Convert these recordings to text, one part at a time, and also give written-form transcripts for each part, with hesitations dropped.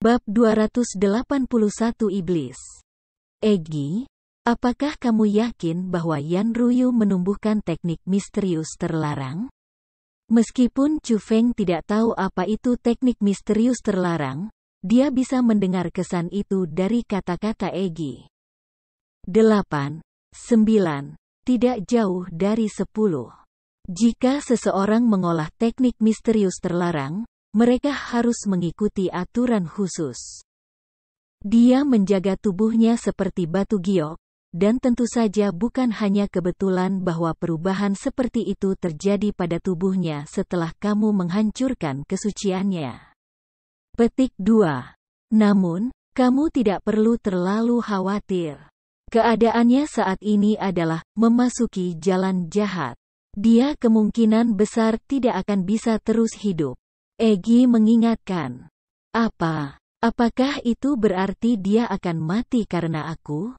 Bab 281 Iblis. Egi, apakah kamu yakin bahwa Yan Ruyu menumbuhkan teknik misterius terlarang? Meskipun Chu Feng tidak tahu apa itu teknik misterius terlarang, dia bisa mendengar kesan itu dari kata-kata Egi. 8, 9, tidak jauh dari 10. Jika seseorang mengolah teknik misterius terlarang, mereka harus mengikuti aturan khusus. Dia menjaga tubuhnya seperti batu giok, dan tentu saja bukan hanya kebetulan bahwa perubahan seperti itu terjadi pada tubuhnya setelah kamu menghancurkan kesuciannya. Petik 2. Namun, kamu tidak perlu terlalu khawatir. Keadaannya saat ini adalah memasuki jalan jahat. Dia kemungkinan besar tidak akan bisa terus hidup. Egi mengingatkan. Apakah itu berarti dia akan mati karena aku?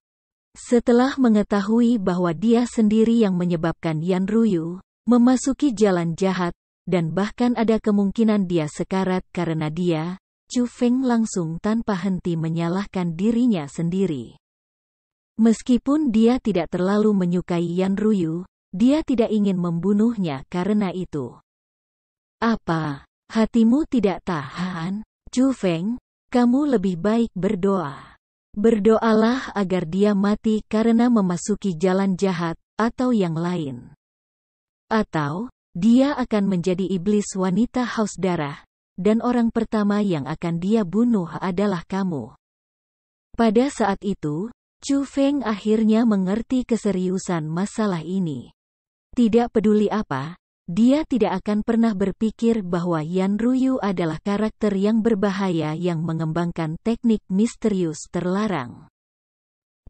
Setelah mengetahui bahwa dia sendiri yang menyebabkan Yan Ruyu memasuki jalan jahat, dan bahkan ada kemungkinan dia sekarat karena dia, Chu Feng langsung tanpa henti menyalahkan dirinya sendiri. Meskipun dia tidak terlalu menyukai Yan Ruyu, dia tidak ingin membunuhnya karena itu. Hatimu tidak tahan? Chu Feng, kamu lebih baik berdoa. Berdoalah agar dia mati karena memasuki jalan jahat, atau yang lain. Atau, dia akan menjadi iblis wanita haus darah, dan orang pertama yang akan dia bunuh adalah kamu. Pada saat itu, Chu Feng akhirnya mengerti keseriusan masalah ini. Tidak peduli apa, dia tidak akan pernah berpikir bahwa Yan Ruyu adalah karakter yang berbahaya yang mengembangkan teknik misterius terlarang.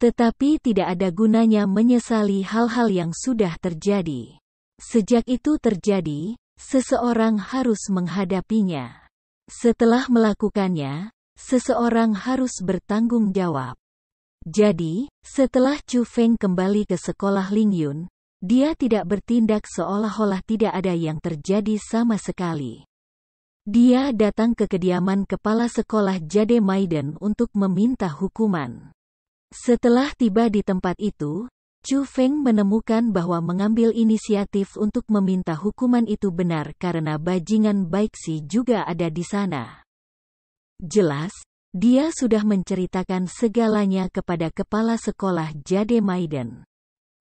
Tetapi tidak ada gunanya menyesali hal-hal yang sudah terjadi. Sejak itu terjadi, seseorang harus menghadapinya. Setelah melakukannya, seseorang harus bertanggung jawab. Jadi, setelah Chu Feng kembali ke sekolah Lingyun, dia tidak bertindak seolah-olah tidak ada yang terjadi sama sekali. Dia datang ke kediaman kepala sekolah Jade Maiden untuk meminta hukuman. Setelah tiba di tempat itu, Chu Feng menemukan bahwa mengambil inisiatif untuk meminta hukuman itu benar karena bajingan Baixi juga ada di sana. Jelas, dia sudah menceritakan segalanya kepada kepala sekolah Jade Maiden.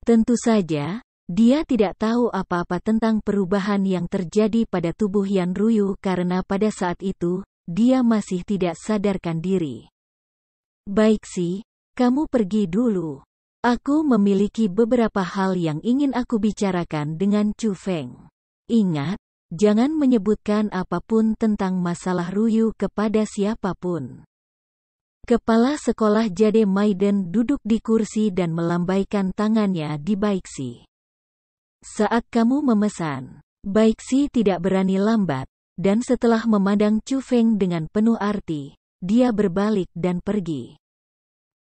Tentu saja, dia tidak tahu apa-apa tentang perubahan yang terjadi pada tubuh Yan Ruyu karena pada saat itu, dia masih tidak sadarkan diri. Baixi, kamu pergi dulu. Aku memiliki beberapa hal yang ingin aku bicarakan dengan Chu Feng. Ingat, jangan menyebutkan apapun tentang masalah Ruyu kepada siapapun. Kepala sekolah Jade Maiden duduk di kursi dan melambaikan tangannya di Baixi. Saat kamu memesan, Baixi tidak berani lambat, dan setelah memandang Chu Feng dengan penuh arti, dia berbalik dan pergi.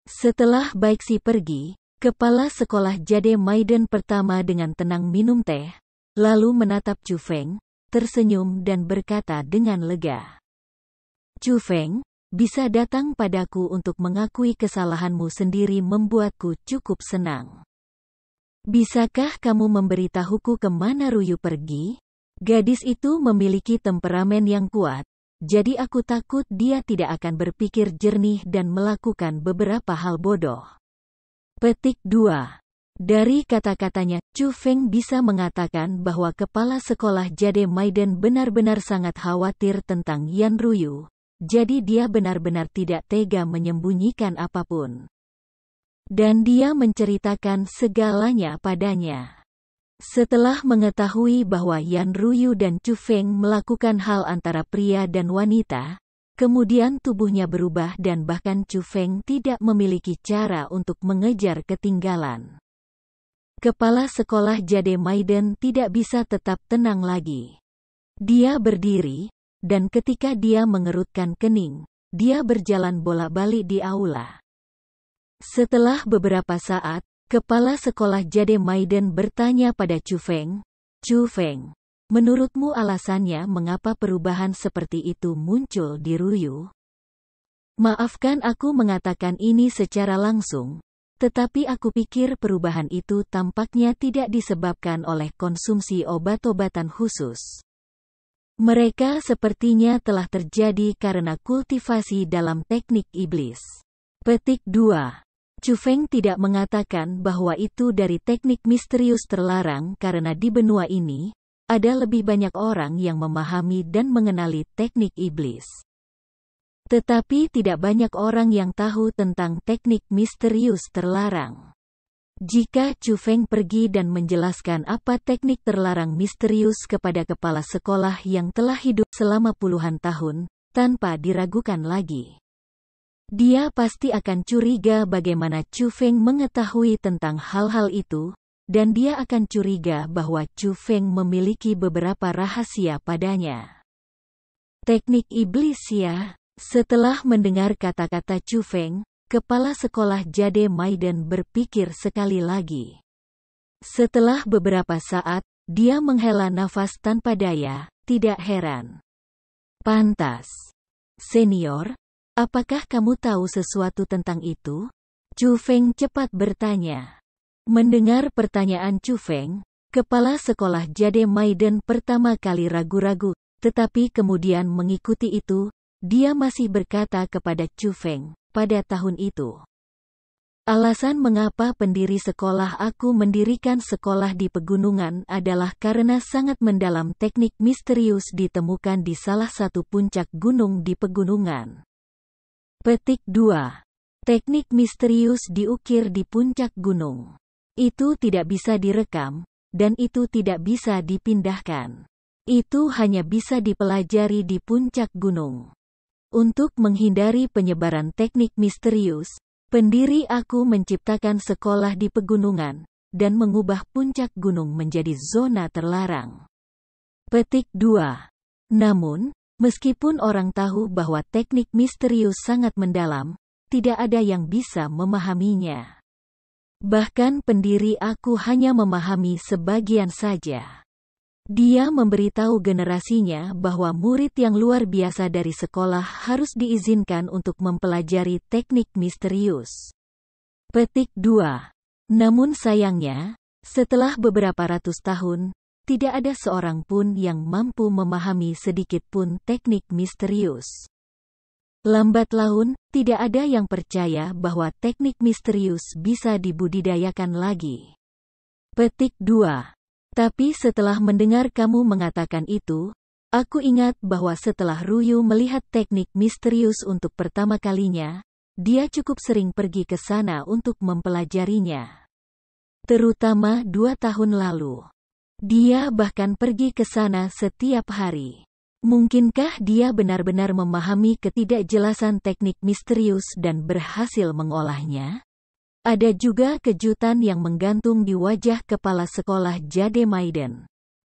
Setelah Baixi pergi, kepala sekolah Jade Maiden pertama dengan tenang minum teh, lalu menatap Chu Feng, tersenyum dan berkata dengan lega. Chu Feng, bisa datang padaku untuk mengakui kesalahanmu sendiri membuatku cukup senang. Bisakah kamu memberitahuku kemana Ruyu pergi? Gadis itu memiliki temperamen yang kuat, jadi aku takut dia tidak akan berpikir jernih dan melakukan beberapa hal bodoh. Petik 2. Dari kata-katanya, Chu Feng bisa mengatakan bahwa kepala sekolah Jade Maiden benar-benar sangat khawatir tentang Yan Ruyu, jadi dia benar-benar tidak tega menyembunyikan apapun. Dan dia menceritakan segalanya padanya. Setelah mengetahui bahwa Yan Ruyu dan Chu Feng melakukan hal antara pria dan wanita, kemudian tubuhnya berubah dan bahkan Chu Feng tidak memiliki cara untuk mengejar ketinggalan. Kepala sekolah Jade Maiden tidak bisa tetap tenang lagi. Dia berdiri, dan ketika dia mengerutkan kening, dia berjalan bolak-balik di aula. Setelah beberapa saat, kepala sekolah Jade Maiden bertanya pada Chu Feng, Chu Feng, menurutmu alasannya mengapa perubahan seperti itu muncul di Ruyu? Maafkan aku mengatakan ini secara langsung, tetapi aku pikir perubahan itu tampaknya tidak disebabkan oleh konsumsi obat-obatan khusus. Mereka sepertinya telah terjadi karena kultivasi dalam teknik iblis. Petik 2. Chu Feng tidak mengatakan bahwa itu dari teknik misterius terlarang karena di benua ini, ada lebih banyak orang yang memahami dan mengenali teknik iblis. Tetapi tidak banyak orang yang tahu tentang teknik misterius terlarang. Jika Chu Feng pergi dan menjelaskan apa teknik terlarang misterius kepada kepala sekolah yang telah hidup selama puluhan tahun, tanpa diragukan lagi, dia pasti akan curiga bagaimana Chu Feng mengetahui tentang hal-hal itu, dan dia akan curiga bahwa Chu Feng memiliki beberapa rahasia padanya. Teknik iblis ya. Setelah mendengar kata-kata Chu Feng, kepala sekolah Jade Maiden berpikir sekali lagi. Setelah beberapa saat, dia menghela nafas tanpa daya, tidak heran. Pantas. Senior, apakah kamu tahu sesuatu tentang itu? Chu Feng cepat bertanya. Mendengar pertanyaan Chu Feng, kepala sekolah Jade Maiden pertama kali ragu-ragu, tetapi kemudian mengikuti itu, dia masih berkata kepada Chu Feng, pada tahun itu. Alasan mengapa pendiri sekolah aku mendirikan sekolah di pegunungan adalah karena sangat mendalam teknik misterius ditemukan di salah satu puncak gunung di pegunungan. Petik 2. Teknik misterius diukir di puncak gunung. Itu tidak bisa direkam, dan itu tidak bisa dipindahkan. Itu hanya bisa dipelajari di puncak gunung. Untuk menghindari penyebaran teknik misterius, pendiri aku menciptakan sekolah di pegunungan, dan mengubah puncak gunung menjadi zona terlarang. Petik 2. Namun, meskipun orang tahu bahwa teknik misterius sangat mendalam, tidak ada yang bisa memahaminya. Bahkan pendiri aku hanya memahami sebagian saja. Dia memberitahu generasinya bahwa murid yang luar biasa dari sekolah harus diizinkan untuk mempelajari teknik misterius. Petik 2. Namun sayangnya, setelah beberapa ratus tahun, tidak ada seorang pun yang mampu memahami sedikit pun teknik misterius. Lambat laun, tidak ada yang percaya bahwa teknik misterius bisa dibudidayakan lagi. Petik 2. Tapi setelah mendengar kamu mengatakan itu, aku ingat bahwa setelah Ruyu melihat teknik misterius untuk pertama kalinya, dia cukup sering pergi ke sana untuk mempelajarinya. Terutama 2 tahun lalu. Dia bahkan pergi ke sana setiap hari. Mungkinkah dia benar-benar memahami ketidakjelasan teknik misterius dan berhasil mengolahnya? Ada juga kejutan yang menggantung di wajah kepala sekolah Jade Maiden.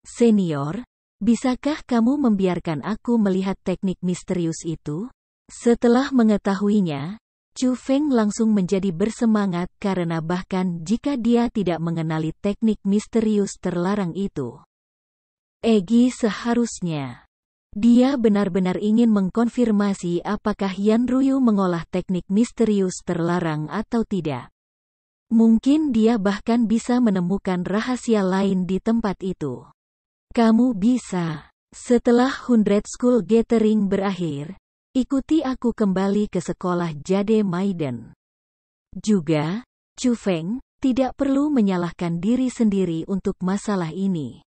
Senior, bisakah kamu membiarkan aku melihat teknik misterius itu? Setelah mengetahuinya, Chu Feng langsung menjadi bersemangat karena bahkan jika dia tidak mengenali teknik misterius terlarang itu, seharusnya. Dia benar-benar ingin mengkonfirmasi apakah Yan Ruyu mengolah teknik misterius terlarang atau tidak. Mungkin dia bahkan bisa menemukan rahasia lain di tempat itu. Kamu bisa. Setelah 100 School Gathering berakhir, ikuti aku kembali ke sekolah Jade Maiden. Juga, Chu Feng, tidak perlu menyalahkan diri sendiri untuk masalah ini.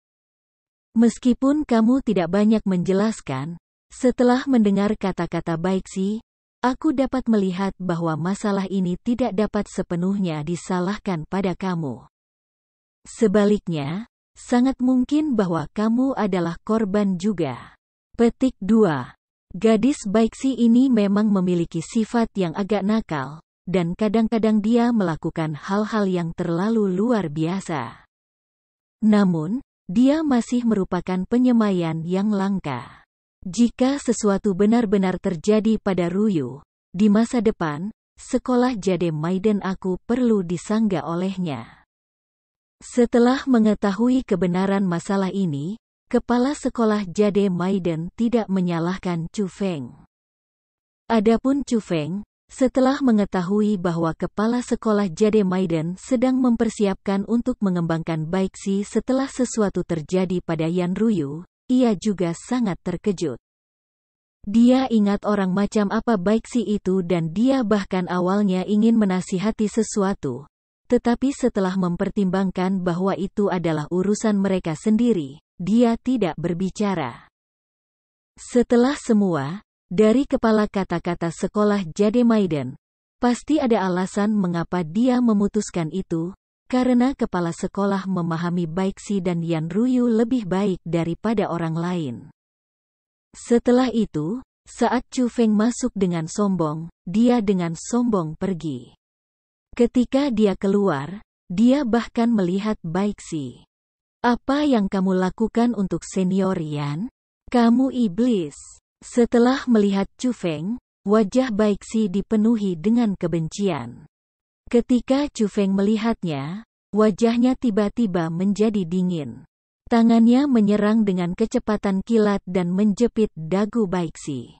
Meskipun kamu tidak banyak menjelaskan, setelah mendengar kata-kata Baixi, aku dapat melihat bahwa masalah ini tidak dapat sepenuhnya disalahkan pada kamu. Sebaliknya, sangat mungkin bahwa kamu adalah korban juga. Petik 2. Gadis Baixi ini memang memiliki sifat yang agak nakal, dan kadang-kadang dia melakukan hal-hal yang terlalu luar biasa. Namun, dia masih merupakan penyemaian yang langka. Jika sesuatu benar-benar terjadi pada Ruyu, di masa depan, sekolah Jade Maiden aku perlu disangga olehnya. Setelah mengetahui kebenaran masalah ini, kepala sekolah Jade Maiden tidak menyalahkan Chu Feng. Adapun Chu Feng, setelah mengetahui bahwa kepala sekolah Jade Maiden sedang mempersiapkan untuk mengembangkan Baixi setelah sesuatu terjadi pada Yan Ruyu, ia juga sangat terkejut. Dia ingat orang macam apa Baixi itu dan dia bahkan awalnya ingin menasihati sesuatu. Tetapi setelah mempertimbangkan bahwa itu adalah urusan mereka sendiri, dia tidak berbicara. Setelah semua, dari kepala kata-kata sekolah Jade Maiden, pasti ada alasan mengapa dia memutuskan itu, karena kepala sekolah memahami Baixi dan Yan Ruyu lebih baik daripada orang lain. Setelah itu, saat Chu Feng masuk dengan sombong, dia dengan sombong pergi. Ketika dia keluar, dia bahkan melihat Baixi. Apa yang kamu lakukan untuk senior Yan? Kamu iblis. Setelah melihat Chu Feng, wajah Baixi dipenuhi dengan kebencian. Ketika Chu Feng melihatnya, wajahnya tiba-tiba menjadi dingin. Tangannya menyerang dengan kecepatan kilat dan menjepit dagu Baixi.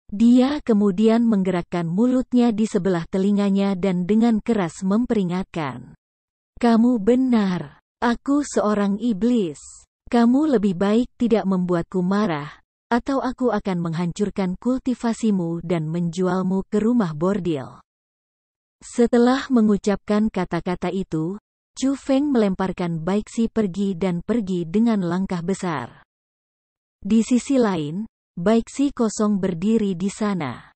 Dia kemudian menggerakkan mulutnya di sebelah telinganya dan dengan keras memperingatkan. Kamu benar. Aku seorang iblis. Kamu lebih baik tidak membuatku marah, atau aku akan menghancurkan kultivasimu dan menjualmu ke rumah bordil. Setelah mengucapkan kata-kata itu, Chu Feng melemparkan Baixi pergi dan pergi dengan langkah besar. Di sisi lain, Baixi kosong berdiri di sana.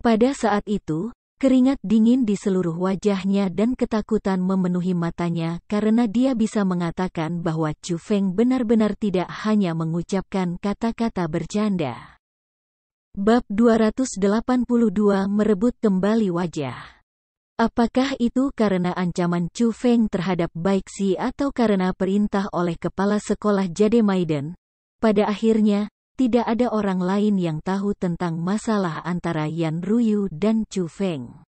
Pada saat itu, keringat dingin di seluruh wajahnya dan ketakutan memenuhi matanya karena dia bisa mengatakan bahwa Chu Feng benar-benar tidak hanya mengucapkan kata-kata bercanda. Bab 282 merebut kembali wajah. Apakah itu karena ancaman Chu Feng terhadap Baixi atau karena perintah oleh kepala sekolah Jade Maiden? Pada akhirnya, tidak ada orang lain yang tahu tentang masalah antara Yan Ruyu dan Chu Feng.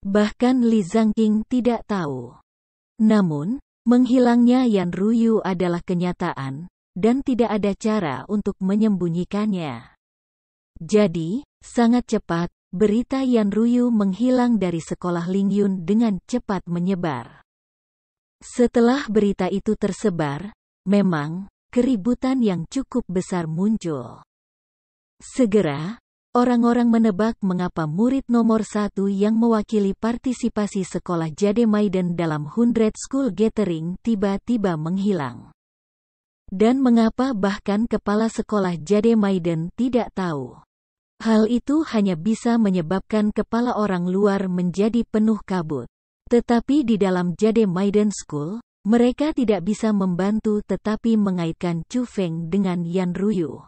Bahkan Li Zhangqing tidak tahu. Namun, menghilangnya Yan Ruyu adalah kenyataan, dan tidak ada cara untuk menyembunyikannya. Jadi, sangat cepat, berita Yan Ruyu menghilang dari sekolah Lingyun dengan cepat menyebar. Setelah berita itu tersebar, memang, keributan yang cukup besar muncul. Segera, orang-orang menebak mengapa murid nomor 1 yang mewakili partisipasi sekolah Jade Maiden dalam 100 School Gathering tiba-tiba menghilang. Dan mengapa bahkan kepala sekolah Jade Maiden tidak tahu. Hal itu hanya bisa menyebabkan kepala orang luar menjadi penuh kabut. Tetapi di dalam Jade Maiden School, mereka tidak bisa membantu tetapi mengaitkan Chu Feng dengan Yan Ruyu.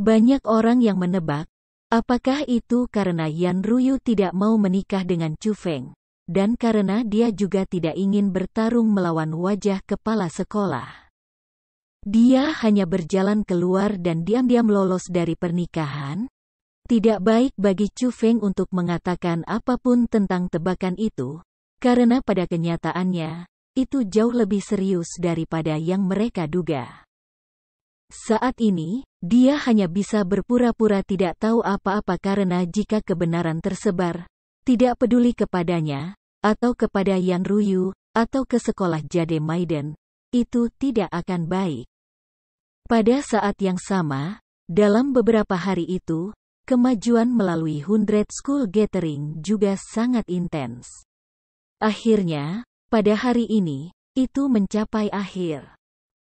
Banyak orang yang menebak, apakah itu karena Yan Ruyu tidak mau menikah dengan Chu Feng, dan karena dia juga tidak ingin bertarung melawan wajah kepala sekolah. Dia hanya berjalan keluar dan diam-diam lolos dari pernikahan. Tidak baik bagi Chu Feng untuk mengatakan apapun tentang tebakan itu, karena pada kenyataannya, itu jauh lebih serius daripada yang mereka duga. Saat ini, dia hanya bisa berpura-pura tidak tahu apa-apa karena jika kebenaran tersebar, tidak peduli kepadanya, atau kepada Yan Ruyu, atau ke sekolah Jade Maiden, itu tidak akan baik. Pada saat yang sama, dalam beberapa hari itu, kemajuan melalui 100 School Gathering juga sangat intens. Akhirnya, pada hari ini, itu mencapai akhir.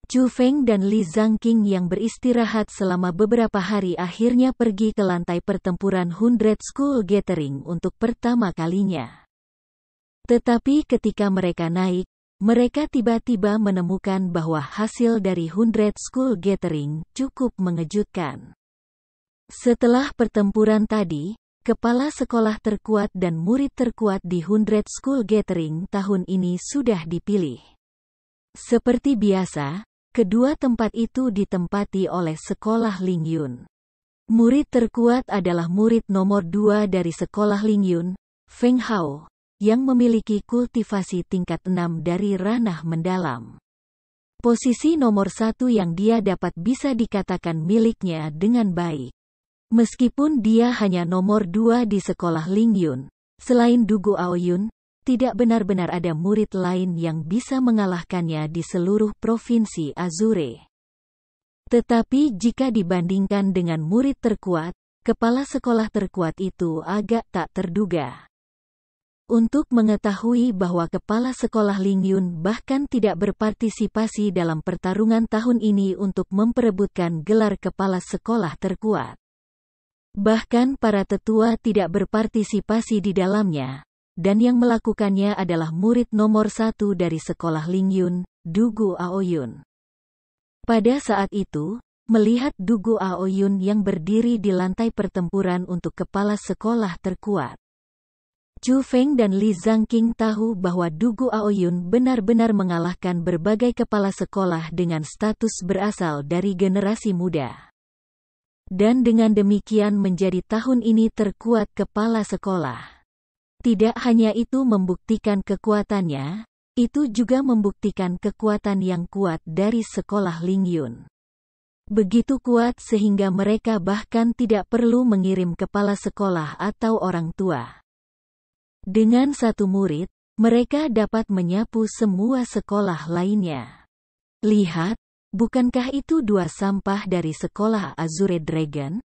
Chu Feng dan Li Zhangqing yang beristirahat selama beberapa hari akhirnya pergi ke lantai pertempuran 100 School Gathering untuk pertama kalinya. Tetapi ketika mereka naik, mereka tiba-tiba menemukan bahwa hasil dari 100 School Gathering cukup mengejutkan. Setelah pertempuran tadi, kepala sekolah terkuat dan murid terkuat di 100 School Gathering tahun ini sudah dipilih. Seperti biasa, kedua tempat itu ditempati oleh sekolah Lingyun. Murid terkuat adalah murid nomor 2 dari sekolah Lingyun, Feng Hao, yang memiliki kultivasi tingkat 6 dari ranah mendalam. Posisi nomor 1 yang dia dapat bisa dikatakan miliknya dengan baik. Meskipun dia hanya nomor 2 di sekolah Lingyun, selain Dugu Aoyun, tidak benar-benar ada murid lain yang bisa mengalahkannya di seluruh provinsi Azure. Tetapi jika dibandingkan dengan murid terkuat, kepala sekolah terkuat itu agak tak terduga. Untuk mengetahui bahwa kepala sekolah Lingyun bahkan tidak berpartisipasi dalam pertarungan tahun ini untuk memperebutkan gelar kepala sekolah terkuat. Bahkan para tetua tidak berpartisipasi di dalamnya, dan yang melakukannya adalah murid nomor 1 dari sekolah Lingyun, Dugu Aoyun. Pada saat itu, melihat Dugu Aoyun yang berdiri di lantai pertempuran untuk kepala sekolah terkuat, Chu Feng dan Li Zhangqing tahu bahwa Dugu Aoyun benar-benar mengalahkan berbagai kepala sekolah dengan status berasal dari generasi muda. Dan dengan demikian menjadi tahun ini terkuat kepala sekolah. Tidak hanya itu membuktikan kekuatannya, itu juga membuktikan kekuatan yang kuat dari sekolah Lingyun. Begitu kuat sehingga mereka bahkan tidak perlu mengirim kepala sekolah atau orang tua. Dengan satu murid, mereka dapat menyapu semua sekolah lainnya. Lihat, bukankah itu 2 sampah dari sekolah Azure Dragon?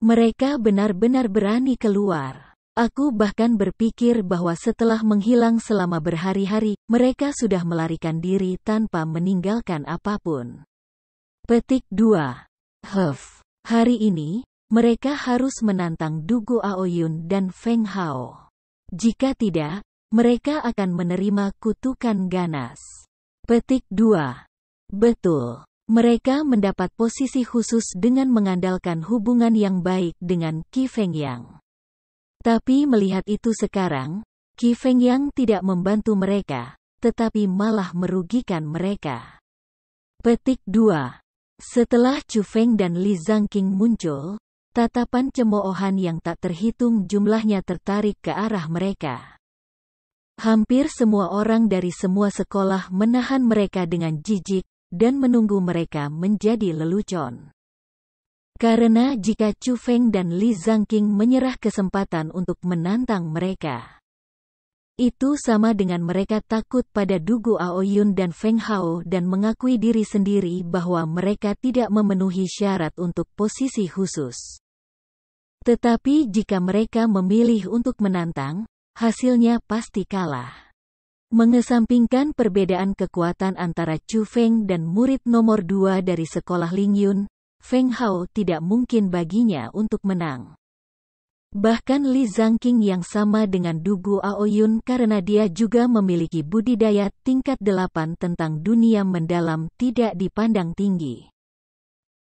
Mereka benar-benar berani keluar. Aku bahkan berpikir bahwa setelah menghilang selama berhari-hari, mereka sudah melarikan diri tanpa meninggalkan apapun. Petik 2. Hari ini, mereka harus menantang Dugu Aoyun dan Feng Hao. Jika tidak, mereka akan menerima kutukan ganas. Petik 2. Betul. Mereka mendapat posisi khusus dengan mengandalkan hubungan yang baik dengan Qi Fengyang. Tapi melihat itu sekarang, Qi Fengyang tidak membantu mereka, tetapi malah merugikan mereka. Petik 2. Setelah Chu Feng dan Li Zhangqing muncul, tatapan cemoohan yang tak terhitung jumlahnya tertarik ke arah mereka. Hampir semua orang dari semua sekolah menahan mereka dengan jijik, dan menunggu mereka menjadi lelucon. Karena jika Chu Feng dan Li Zhangqing menyerah kesempatan untuk menantang mereka, itu sama dengan mereka takut pada Dugu Aoyun dan Feng Hao dan mengakui diri sendiri bahwa mereka tidak memenuhi syarat untuk posisi khusus. Tetapi jika mereka memilih untuk menantang, hasilnya pasti kalah. Mengesampingkan perbedaan kekuatan antara Chu Feng dan murid nomor 2 dari sekolah Lingyun, Feng Hao tidak mungkin baginya untuk menang. Bahkan Li Zhangqing yang sama dengan Dugu Aoyun karena dia juga memiliki budidaya tingkat 8 tentang dunia mendalam tidak dipandang tinggi.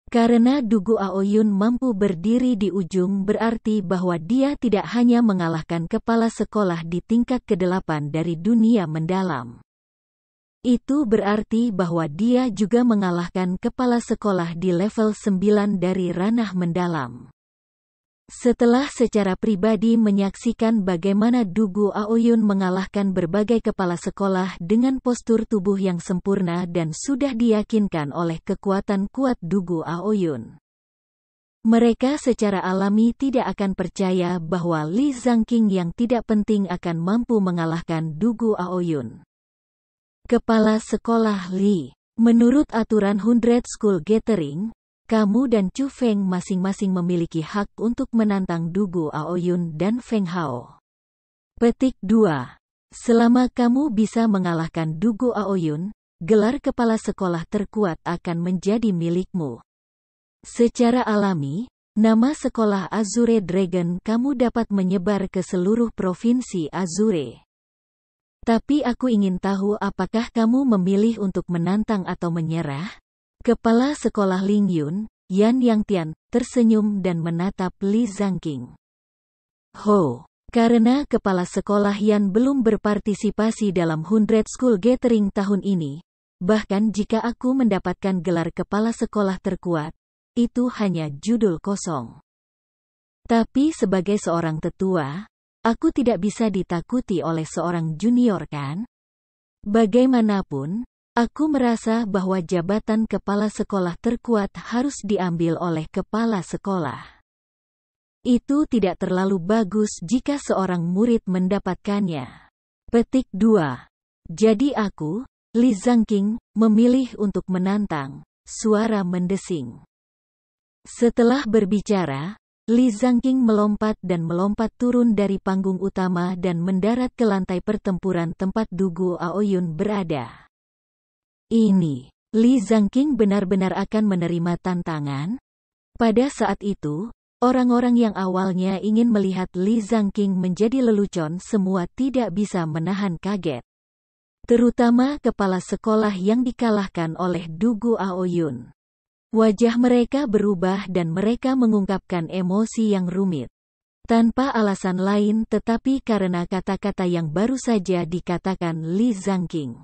Karena Dugu Aoyun mampu berdiri di ujung berarti bahwa dia tidak hanya mengalahkan kepala sekolah di tingkat ke-8 dari dunia mendalam. Itu berarti bahwa dia juga mengalahkan kepala sekolah di level 9 dari ranah mendalam. Setelah secara pribadi menyaksikan bagaimana Dugu Aoyun mengalahkan berbagai kepala sekolah dengan postur tubuh yang sempurna dan sudah diyakinkan oleh kekuatan kuat Dugu Aoyun, mereka secara alami tidak akan percaya bahwa Li Zhangqing yang tidak penting akan mampu mengalahkan Dugu Aoyun. Kepala sekolah Li, menurut aturan 100 School Gathering, kamu dan Chu Feng masing-masing memiliki hak untuk menantang Dugu Aoyun dan Feng Hao. Petik 2. Selama kamu bisa mengalahkan Dugu Aoyun, gelar kepala sekolah terkuat akan menjadi milikmu. Secara alami, nama sekolah Azure Dragon kamu dapat menyebar ke seluruh provinsi Azure. Tapi aku ingin tahu apakah kamu memilih untuk menantang atau menyerah? Kepala sekolah Lingyun, Yan Yangtian, tersenyum dan menatap Li Zhangqing. Ho, karena kepala sekolah Yan belum berpartisipasi dalam 100 School Gathering tahun ini, bahkan jika aku mendapatkan gelar kepala sekolah terkuat, itu hanya judul kosong. Tapi sebagai seorang tetua, aku tidak bisa ditakuti oleh seorang junior kan? Bagaimanapun, aku merasa bahwa jabatan kepala sekolah terkuat harus diambil oleh kepala sekolah. Itu tidak terlalu bagus jika seorang murid mendapatkannya. Petik 2. Jadi aku, Li Zangqing, memilih untuk menantang, suara mendesing. Setelah berbicara, Li Zangqing melompat turun dari panggung utama dan mendarat ke lantai pertempuran tempat Dugu Aoyun berada. Ini, Li Zangqing benar-benar akan menerima tantangan? Pada saat itu, orang-orang yang awalnya ingin melihat Li Zangqing menjadi lelucon semua tidak bisa menahan kaget. Terutama kepala sekolah yang dikalahkan oleh Dugu Aoyun. Wajah mereka berubah dan mereka mengungkapkan emosi yang rumit. Tanpa alasan lain tetapi karena kata-kata yang baru saja dikatakan Li Zangqing.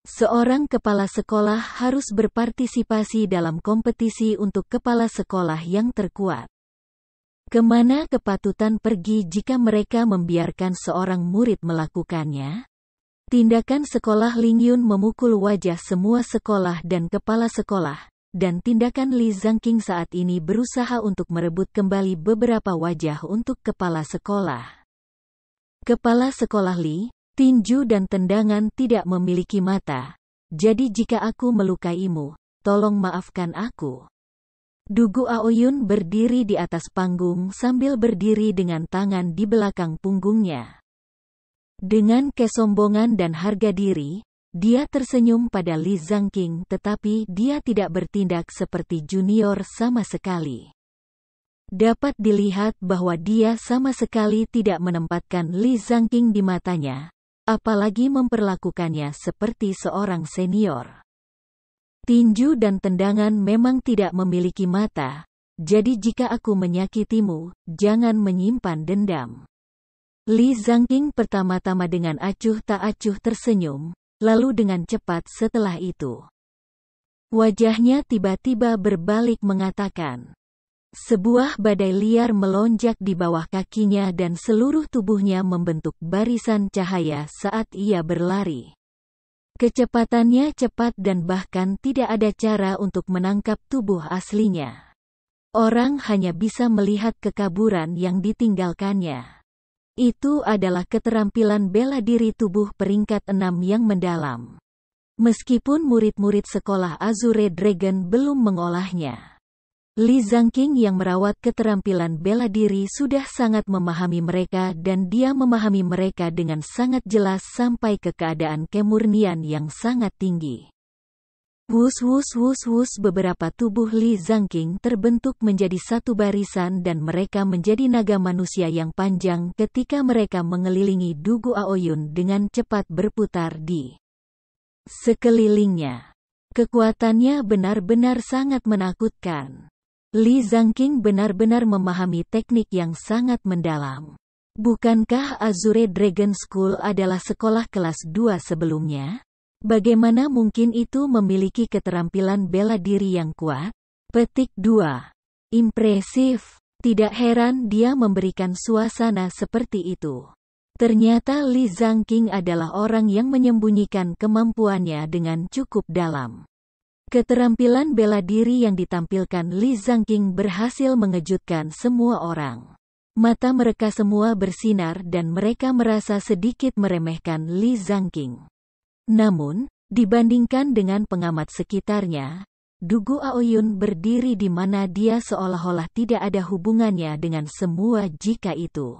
Seorang kepala sekolah harus berpartisipasi dalam kompetisi untuk kepala sekolah yang terkuat. Kemana kepatutan pergi jika mereka membiarkan seorang murid melakukannya? Tindakan sekolah Lingyun memukul wajah semua sekolah dan kepala sekolah. Dan tindakan Li Zangqing saat ini berusaha untuk merebut kembali beberapa wajah untuk kepala sekolah. Kepala sekolah Li, tinju dan tendangan tidak memiliki mata. Jadi jika aku melukaimu, tolong maafkan aku. Dugu Aoyun berdiri di atas panggung sambil berdiri dengan tangan di belakang punggungnya. Dengan kesombongan dan harga diri, dia tersenyum pada Li Zangqing tetapi dia tidak bertindak seperti junior sama sekali. Dapat dilihat bahwa dia sama sekali tidak menempatkan Li Zangqing di matanya, apalagi memperlakukannya seperti seorang senior. Tinju dan tendangan memang tidak memiliki mata, jadi jika aku menyakitimu, jangan menyimpan dendam. Li Zangqing pertama-tama dengan acuh tak acuh tersenyum. Lalu dengan cepat setelah itu, wajahnya tiba-tiba berbalik mengatakan. Sebuah badai liar melonjak di bawah kakinya dan seluruh tubuhnya membentuk barisan cahaya saat ia berlari. Kecepatannya cepat dan bahkan tidak ada cara untuk menangkap tubuh aslinya. Orang hanya bisa melihat kekaburan yang ditinggalkannya. Itu adalah keterampilan bela diri tubuh peringkat 6 yang mendalam. Meskipun murid-murid sekolah Azure Dragon belum mengolahnya. Li Zangqing yang merawat keterampilan bela diri sudah sangat memahami mereka dan dia memahami mereka dengan sangat jelas sampai ke keadaan kemurnian yang sangat tinggi. Wus wus wus wus beberapa tubuh Li Zangqing terbentuk menjadi satu barisan dan mereka menjadi naga manusia yang panjang ketika mereka mengelilingi Dugu Aoyun dengan cepat berputar di sekelilingnya. Kekuatannya benar-benar sangat menakutkan. Li Zangqing benar-benar memahami teknik yang sangat mendalam. Bukankah Azure Dragon School adalah sekolah kelas 2 sebelumnya? Bagaimana mungkin itu memiliki keterampilan bela diri yang kuat? Petik 2. Impresif. Tidak heran dia memberikan suasana seperti itu. Ternyata Li Zangqing adalah orang yang menyembunyikan kemampuannya dengan cukup dalam. Keterampilan bela diri yang ditampilkan Li Zangqing berhasil mengejutkan semua orang. Mata mereka semua bersinar dan mereka merasa sedikit meremehkan Li Zangqing. Namun, dibandingkan dengan pengamat sekitarnya, Dugu Aoyun berdiri di mana dia seolah-olah tidak ada hubungannya dengan semua jika itu.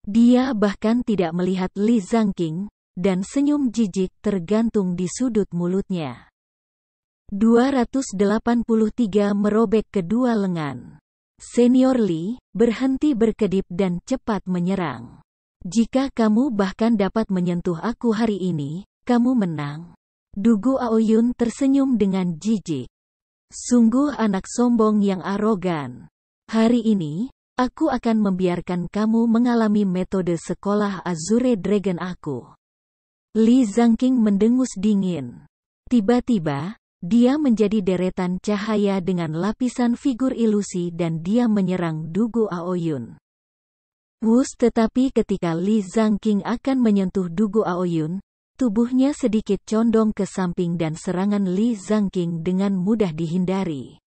Dia bahkan tidak melihat Li Zangqing, dan senyum jijik tergantung di sudut mulutnya. 283 merobek kedua lengan. Senior Li, berhenti berkedip dan cepat menyerang. Jika kamu bahkan dapat menyentuh aku hari ini, kamu menang. Dugu Aoyun tersenyum dengan jijik. Sungguh anak sombong yang arogan. Hari ini, aku akan membiarkan kamu mengalami metode sekolah Azure Dragon aku. Li Zangqing mendengus dingin. Tiba-tiba, dia menjadi deretan cahaya dengan lapisan figur ilusi dan dia menyerang Dugu Aoyun. Wus, tetapi ketika Li Zangqing akan menyentuh Dugu Aoyun, tubuhnya sedikit condong ke samping dan serangan Li Zangqing dengan mudah dihindari.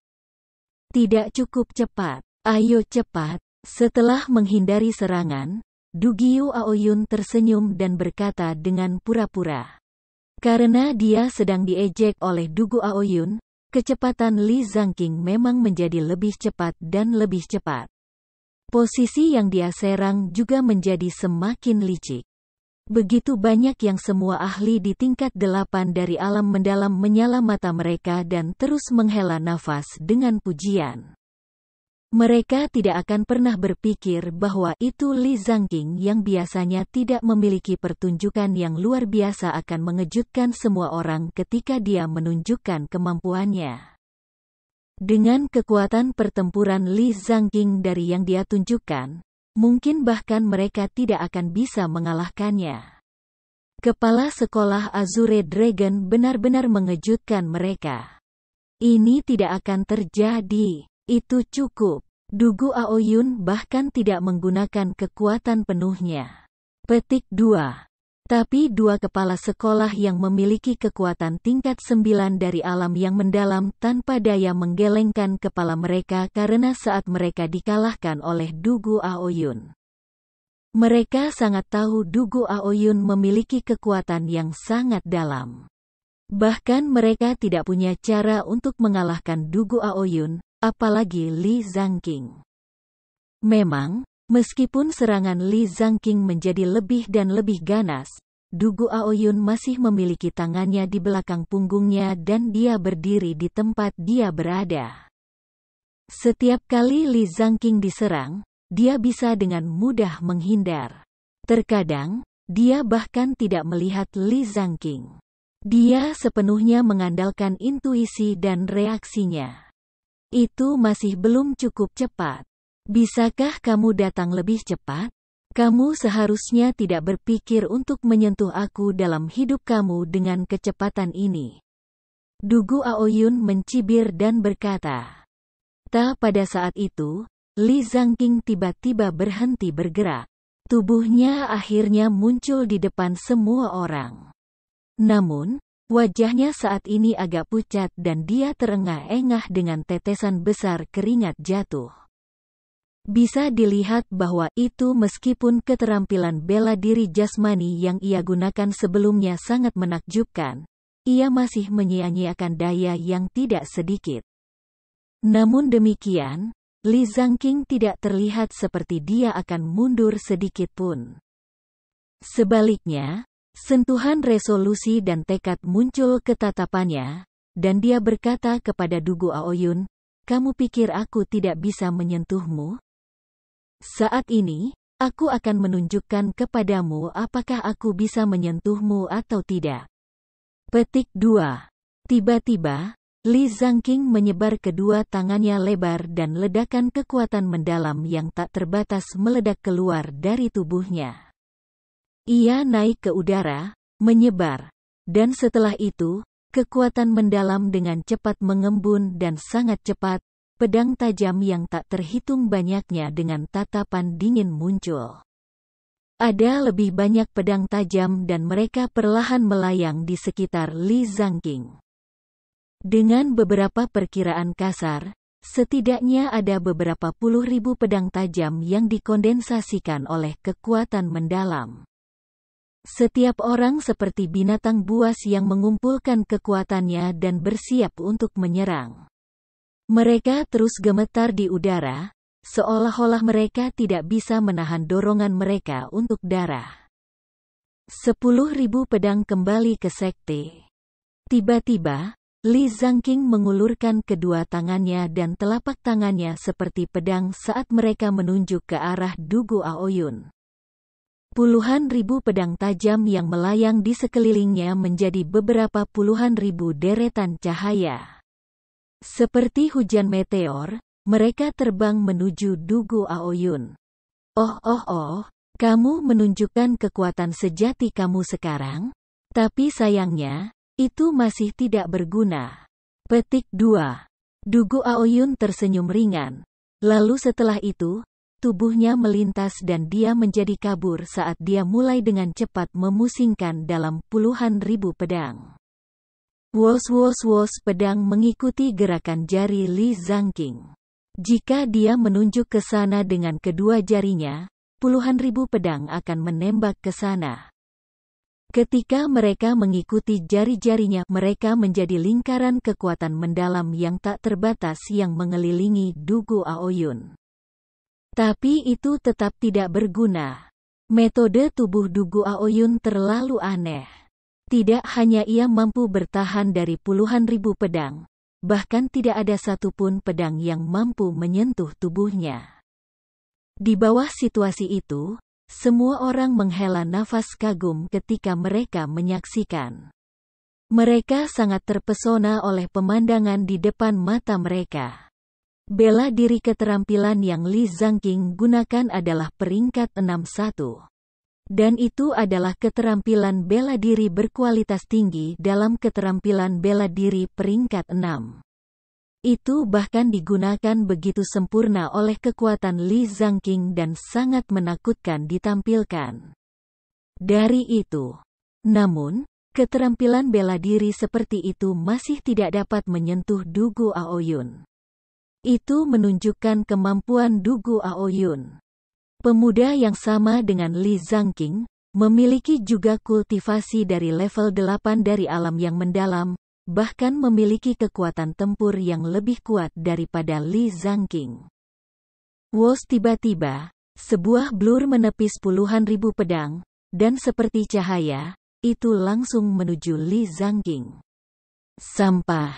Tidak cukup cepat. Ayo cepat. Setelah menghindari serangan, Du Gyu Aoyun tersenyum dan berkata dengan pura-pura. Karena dia sedang diejek oleh Du Gu Aoyun, kecepatan Li Zangqing memang menjadi lebih cepat dan lebih cepat. Posisi yang dia serang juga menjadi semakin licik. Begitu banyak yang semua ahli di tingkat 8 dari alam mendalam menyala mata mereka dan terus menghela nafas dengan pujian. Mereka tidak akan pernah berpikir bahwa itu Li Zangqing yang biasanya tidak memiliki pertunjukan yang luar biasa akan mengejutkan semua orang ketika dia menunjukkan kemampuannya. Dengan kekuatan pertempuran Li Zangqing dari yang dia tunjukkan, mungkin bahkan mereka tidak akan bisa mengalahkannya. Kepala sekolah Azure Dragon benar-benar mengejutkan mereka. Ini tidak akan terjadi. Itu cukup. Du Gu Aoyun bahkan tidak menggunakan kekuatan penuhnya. Petik 2. Tapi dua kepala sekolah yang memiliki kekuatan tingkat 9 dari alam yang mendalam tanpa daya menggelengkan kepala mereka karena saat mereka dikalahkan oleh Du Gu Aoyun. Mereka sangat tahu Du Gu Aoyun memiliki kekuatan yang sangat dalam. Bahkan mereka tidak punya cara untuk mengalahkan Du Gu Aoyun, apalagi Li Zangqing. Memang, meskipun serangan Li Zangqing menjadi lebih dan lebih ganas, Du Gu Aoyun masih memiliki tangannya di belakang punggungnya dan dia berdiri di tempat dia berada. Setiap kali Li Zangqing diserang, dia bisa dengan mudah menghindar. Terkadang, dia bahkan tidak melihat Li Zangqing. Dia sepenuhnya mengandalkan intuisi dan reaksinya. Itu masih belum cukup cepat. Bisakah kamu datang lebih cepat? Kamu seharusnya tidak berpikir untuk menyentuh aku dalam hidup kamu dengan kecepatan ini. Du Gu Aoyun mencibir dan berkata. Pada saat itu, Li Zangqing tiba-tiba berhenti bergerak. Tubuhnya akhirnya muncul di depan semua orang. Namun, wajahnya saat ini agak pucat dan dia terengah-engah dengan tetesan besar keringat jatuh. Bisa dilihat bahwa itu meskipun keterampilan bela diri jasmani yang ia gunakan sebelumnya sangat menakjubkan, ia masih menyia-nyiakan daya yang tidak sedikit. Namun demikian, Li Zangqing tidak terlihat seperti dia akan mundur sedikit pun. Sebaliknya, sentuhan resolusi dan tekad muncul ke tatapannya, dan dia berkata kepada Du Gu Aoyun, "Kamu pikir aku tidak bisa menyentuhmu? Saat ini, aku akan menunjukkan kepadamu apakah aku bisa menyentuhmu atau tidak." Petik 2. Tiba-tiba, Li Zangqing menyebar kedua tangannya lebar dan ledakan kekuatan mendalam yang tak terbatas meledak keluar dari tubuhnya. Ia naik ke udara, menyebar, dan setelah itu, kekuatan mendalam dengan cepat mengembun dan sangat cepat, pedang tajam yang tak terhitung banyaknya dengan tatapan dingin muncul. Ada lebih banyak pedang tajam dan mereka perlahan melayang di sekitar Li Zangqing. Dengan beberapa perkiraan kasar, setidaknya ada beberapa puluh ribu pedang tajam yang dikondensasikan oleh kekuatan mendalam. Setiap orang seperti binatang buas yang mengumpulkan kekuatannya dan bersiap untuk menyerang. Mereka terus gemetar di udara, seolah-olah mereka tidak bisa menahan dorongan mereka untuk darah. 10.000 pedang kembali ke sekte. Tiba-tiba, Li Zangqing mengulurkan kedua tangannya dan telapak tangannya seperti pedang saat mereka menunjuk ke arah Du Gu Aoyun. Puluhan ribu pedang tajam yang melayang di sekelilingnya menjadi beberapa puluhan ribu deretan cahaya. Seperti hujan meteor, mereka terbang menuju Du Gu Aoyun. Oh, kamu menunjukkan kekuatan sejati kamu sekarang? Tapi sayangnya, itu masih tidak berguna. Petik 2. Du Gu Aoyun tersenyum ringan. Lalu setelah itu, tubuhnya melintas dan dia menjadi kabur saat dia mulai dengan cepat memusingkan dalam puluhan ribu pedang. Wos pedang mengikuti gerakan jari Li Zangqing. Jika dia menunjuk ke sana dengan kedua jarinya, puluhan ribu pedang akan menembak ke sana. Ketika mereka mengikuti jari-jarinya, mereka menjadi lingkaran kekuatan mendalam yang tak terbatas yang mengelilingi Dugu Aoyun. Tapi itu tetap tidak berguna. Metode tubuh Dugu Aoyun terlalu aneh. Tidak hanya ia mampu bertahan dari puluhan ribu pedang, bahkan tidak ada satupun pedang yang mampu menyentuh tubuhnya. Di bawah situasi itu, semua orang menghela nafas kagum ketika mereka menyaksikan. Mereka sangat terpesona oleh pemandangan di depan mata mereka. Bela diri keterampilan yang Li Zangqing gunakan adalah peringkat 61. Dan itu adalah keterampilan bela diri berkualitas tinggi dalam keterampilan bela diri peringkat 6. Itu bahkan digunakan begitu sempurna oleh kekuatan Li Zangqing dan sangat menakutkan ditampilkan. Dari itu, namun, keterampilan bela diri seperti itu masih tidak dapat menyentuh Dugu Aoyun. Itu menunjukkan kemampuan Dugu Aoyun. Pemuda yang sama dengan Li Zangqing, memiliki juga kultivasi dari level 8 dari alam yang mendalam, bahkan memiliki kekuatan tempur yang lebih kuat daripada Li Zangqing. Wos, tiba-tiba, sebuah blur menepis puluhan ribu pedang, dan seperti cahaya, itu langsung menuju Li Zangqing. Sampah.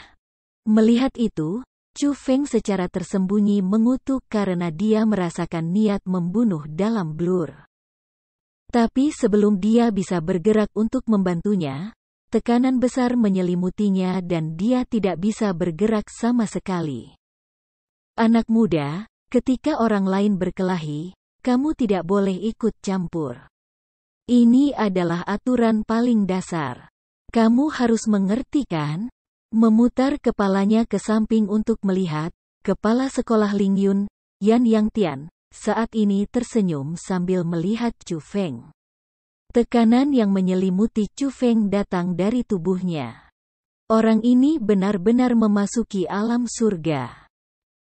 Melihat itu, Chu Feng secara tersembunyi mengutuk karena dia merasakan niat membunuh dalam blur. Tapi sebelum dia bisa bergerak untuk membantunya, tekanan besar menyelimutinya dan dia tidak bisa bergerak sama sekali. Anak muda, ketika orang lain berkelahi, kamu tidak boleh ikut campur. Ini adalah aturan paling dasar. Kamu harus mengerti kan? Memutar kepalanya ke samping untuk melihat, kepala sekolah Lingyun, Yan Yangtian, saat ini tersenyum sambil melihat Chu Feng. Tekanan yang menyelimuti Chu Feng datang dari tubuhnya. Orang ini benar-benar memasuki alam surga.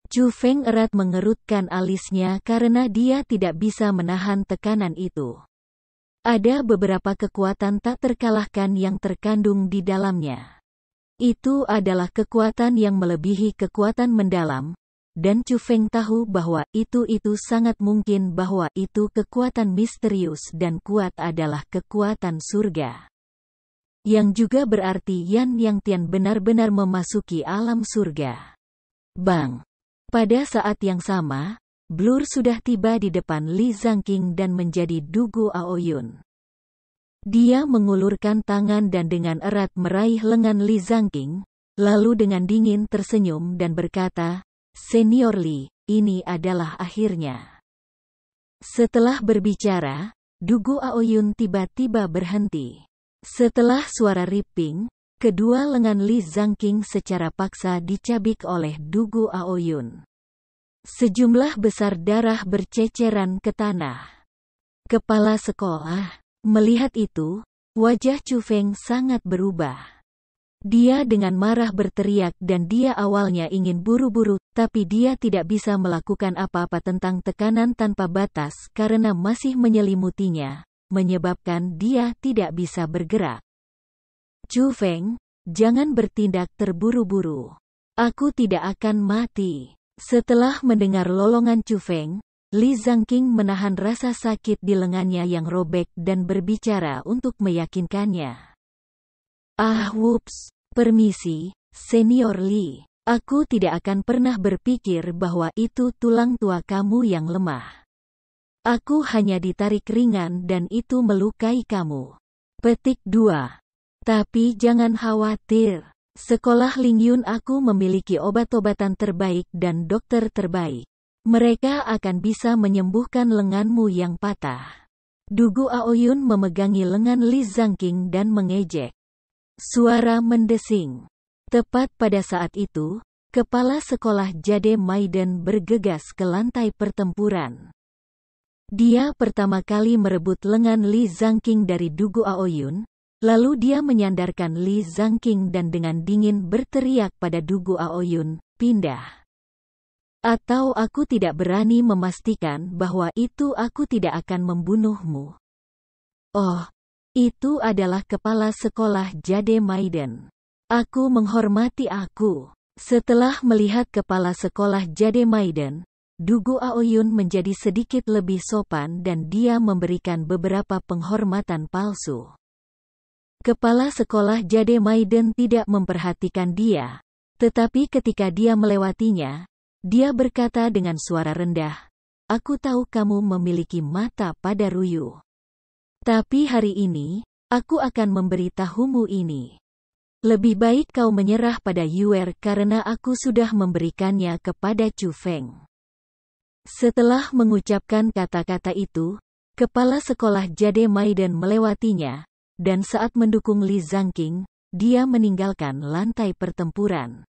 Chu Feng erat mengerutkan alisnya karena dia tidak bisa menahan tekanan itu. Ada beberapa kekuatan tak terkalahkan yang terkandung di dalamnya. Itu adalah kekuatan yang melebihi kekuatan mendalam, dan Chu Feng tahu bahwa itu sangat mungkin bahwa itu kekuatan misterius dan kuat adalah kekuatan surga. Yang juga berarti Yan Yangtian benar-benar memasuki alam surga. Bang! Pada saat yang sama, blur sudah tiba di depan Li Zangqing dan menjadi Dugu Aoyun. Dia mengulurkan tangan dan dengan erat meraih lengan Li Zangqing, lalu dengan dingin tersenyum dan berkata, "Senior Li, ini adalah akhirnya." Setelah berbicara, Dugu Aoyun tiba-tiba berhenti. Setelah suara ripping, kedua lengan Li Zangqing secara paksa dicabik oleh Dugu Aoyun. Sejumlah besar darah berceceran ke tanah. Kepala sekolah. Melihat itu, wajah Chu Feng sangat berubah. Dia dengan marah berteriak dan dia awalnya ingin buru-buru, tapi dia tidak bisa melakukan apa-apa tentang tekanan tanpa batas karena masih menyelimutinya, menyebabkan dia tidak bisa bergerak. Chu Feng, jangan bertindak terburu-buru. Aku tidak akan mati. Setelah mendengar lolongan Chu Feng, Li Zangqing menahan rasa sakit di lengannya yang robek dan berbicara untuk meyakinkannya. Wups, permisi, Senior Li. Aku tidak akan pernah berpikir bahwa itu tulang tua kamu yang lemah. Aku hanya ditarik ringan dan itu melukai kamu. Petik 2. Tapi jangan khawatir. Sekolah Lingyun aku memiliki obat-obatan terbaik dan dokter terbaik. Mereka akan bisa menyembuhkan lenganmu yang patah. Dugu Aoyun memegangi lengan Li Zangqing dan mengejek. Suara mendesing. Tepat pada saat itu, kepala sekolah Jade Maiden bergegas ke lantai pertempuran. Dia pertama kali merebut lengan Li Zangqing dari Dugu Aoyun, lalu dia menyandarkan Li Zangqing dan dengan dingin berteriak pada Dugu Aoyun, "Pindah!" Atau aku tidak berani memastikan bahwa itu aku tidak akan membunuhmu. Oh, itu adalah kepala sekolah Jade Maiden. Aku menghormati aku. Setelah melihat kepala sekolah Jade Maiden, Dugu Aoyun menjadi sedikit lebih sopan dan dia memberikan beberapa penghormatan palsu. Kepala sekolah Jade Maiden tidak memperhatikan dia, tetapi ketika dia melewatinya, dia berkata dengan suara rendah, "Aku tahu kamu memiliki mata pada Ruyu. Tapi hari ini, aku akan memberitahumu ini. Lebih baik kau menyerah pada Yuer karena aku sudah memberikannya kepada Chu Feng." Setelah mengucapkan kata-kata itu, kepala sekolah Jade Maiden melewatinya, dan saat mendukung Li Zhangqing, dia meninggalkan lantai pertempuran.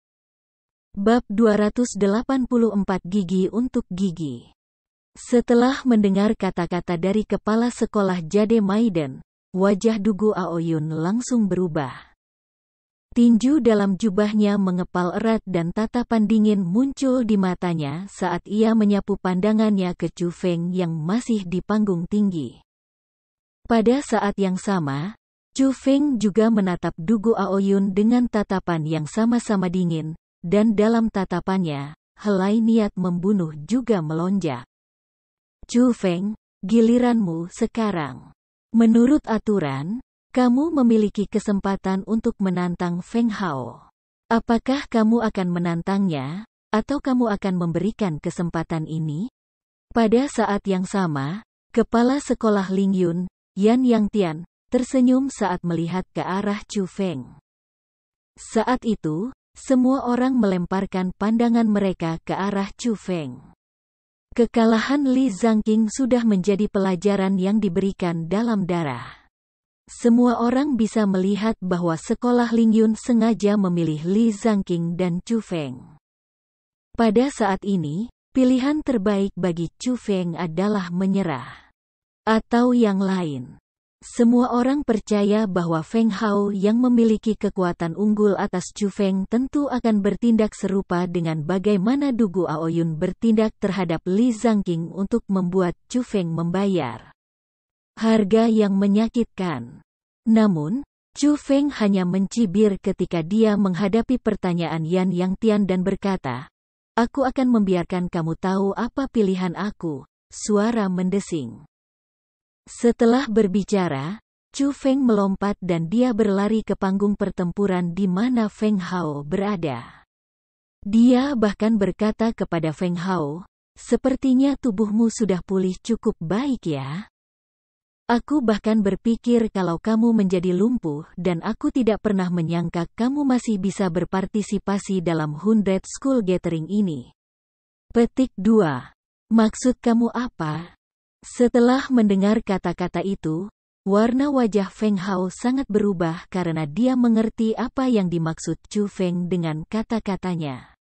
Bab 284 Gigi untuk Gigi. Setelah mendengar kata-kata dari kepala sekolah Jade Maiden, wajah Dugu Aoyun langsung berubah. Tinju dalam jubahnya mengepal erat dan tatapan dingin muncul di matanya saat ia menyapu pandangannya ke Chu Feng yang masih di panggung tinggi. Pada saat yang sama, Chu Feng juga menatap Dugu Aoyun dengan tatapan yang sama-sama dingin, dan dalam tatapannya, helai niat membunuh juga melonjak. Chu Feng, giliranmu sekarang. Menurut aturan, kamu memiliki kesempatan untuk menantang Feng Hao. Apakah kamu akan menantangnya, atau kamu akan memberikan kesempatan ini? Pada saat yang sama, kepala sekolah Ling Yun, Yan Yangtian, tersenyum saat melihat ke arah Chu Feng. Saat itu, semua orang melemparkan pandangan mereka ke arah Chu Feng. Kekalahan Li Zhangqing sudah menjadi pelajaran yang diberikan dalam darah. Semua orang bisa melihat bahwa sekolah Ling Yun sengaja memilih Li Zhangqing dan Chu Feng. Pada saat ini, pilihan terbaik bagi Chu Feng adalah menyerah. Atau yang lain. Semua orang percaya bahwa Feng Hao yang memiliki kekuatan unggul atas Chu Feng tentu akan bertindak serupa dengan bagaimana Dugu Aoyun bertindak terhadap Li Zhangqing untuk membuat Chu Feng membayar harga yang menyakitkan. Namun, Chu Feng hanya mencibir ketika dia menghadapi pertanyaan Yan Yangtian dan berkata, "Aku akan membiarkan kamu tahu apa pilihan aku." Suara mendesing. Setelah berbicara, Chu Feng melompat dan dia berlari ke panggung pertempuran di mana Feng Hao berada. Dia bahkan berkata kepada Feng Hao, "Sepertinya tubuhmu sudah pulih cukup baik ya. Aku bahkan berpikir kalau kamu menjadi lumpuh dan aku tidak pernah menyangka kamu masih bisa berpartisipasi dalam 100 School Gathering ini." Petik 2. Maksud kamu apa? Setelah mendengar kata-kata itu, warna wajah Feng Hao sangat berubah karena dia mengerti apa yang dimaksud Chu Feng dengan kata-katanya.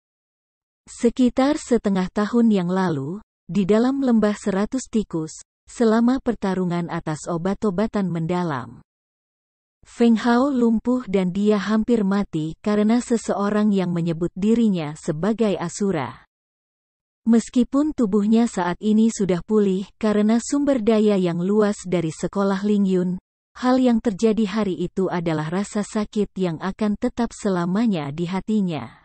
Sekitar setengah tahun yang lalu, di dalam lembah 100 tikus, selama pertarungan atas obat-obatan mendalam, Feng Hao lumpuh dan dia hampir mati karena seseorang yang menyebut dirinya sebagai Asura. Meskipun tubuhnya saat ini sudah pulih karena sumber daya yang luas dari sekolah Ling Yun, hal yang terjadi hari itu adalah rasa sakit yang akan tetap selamanya di hatinya.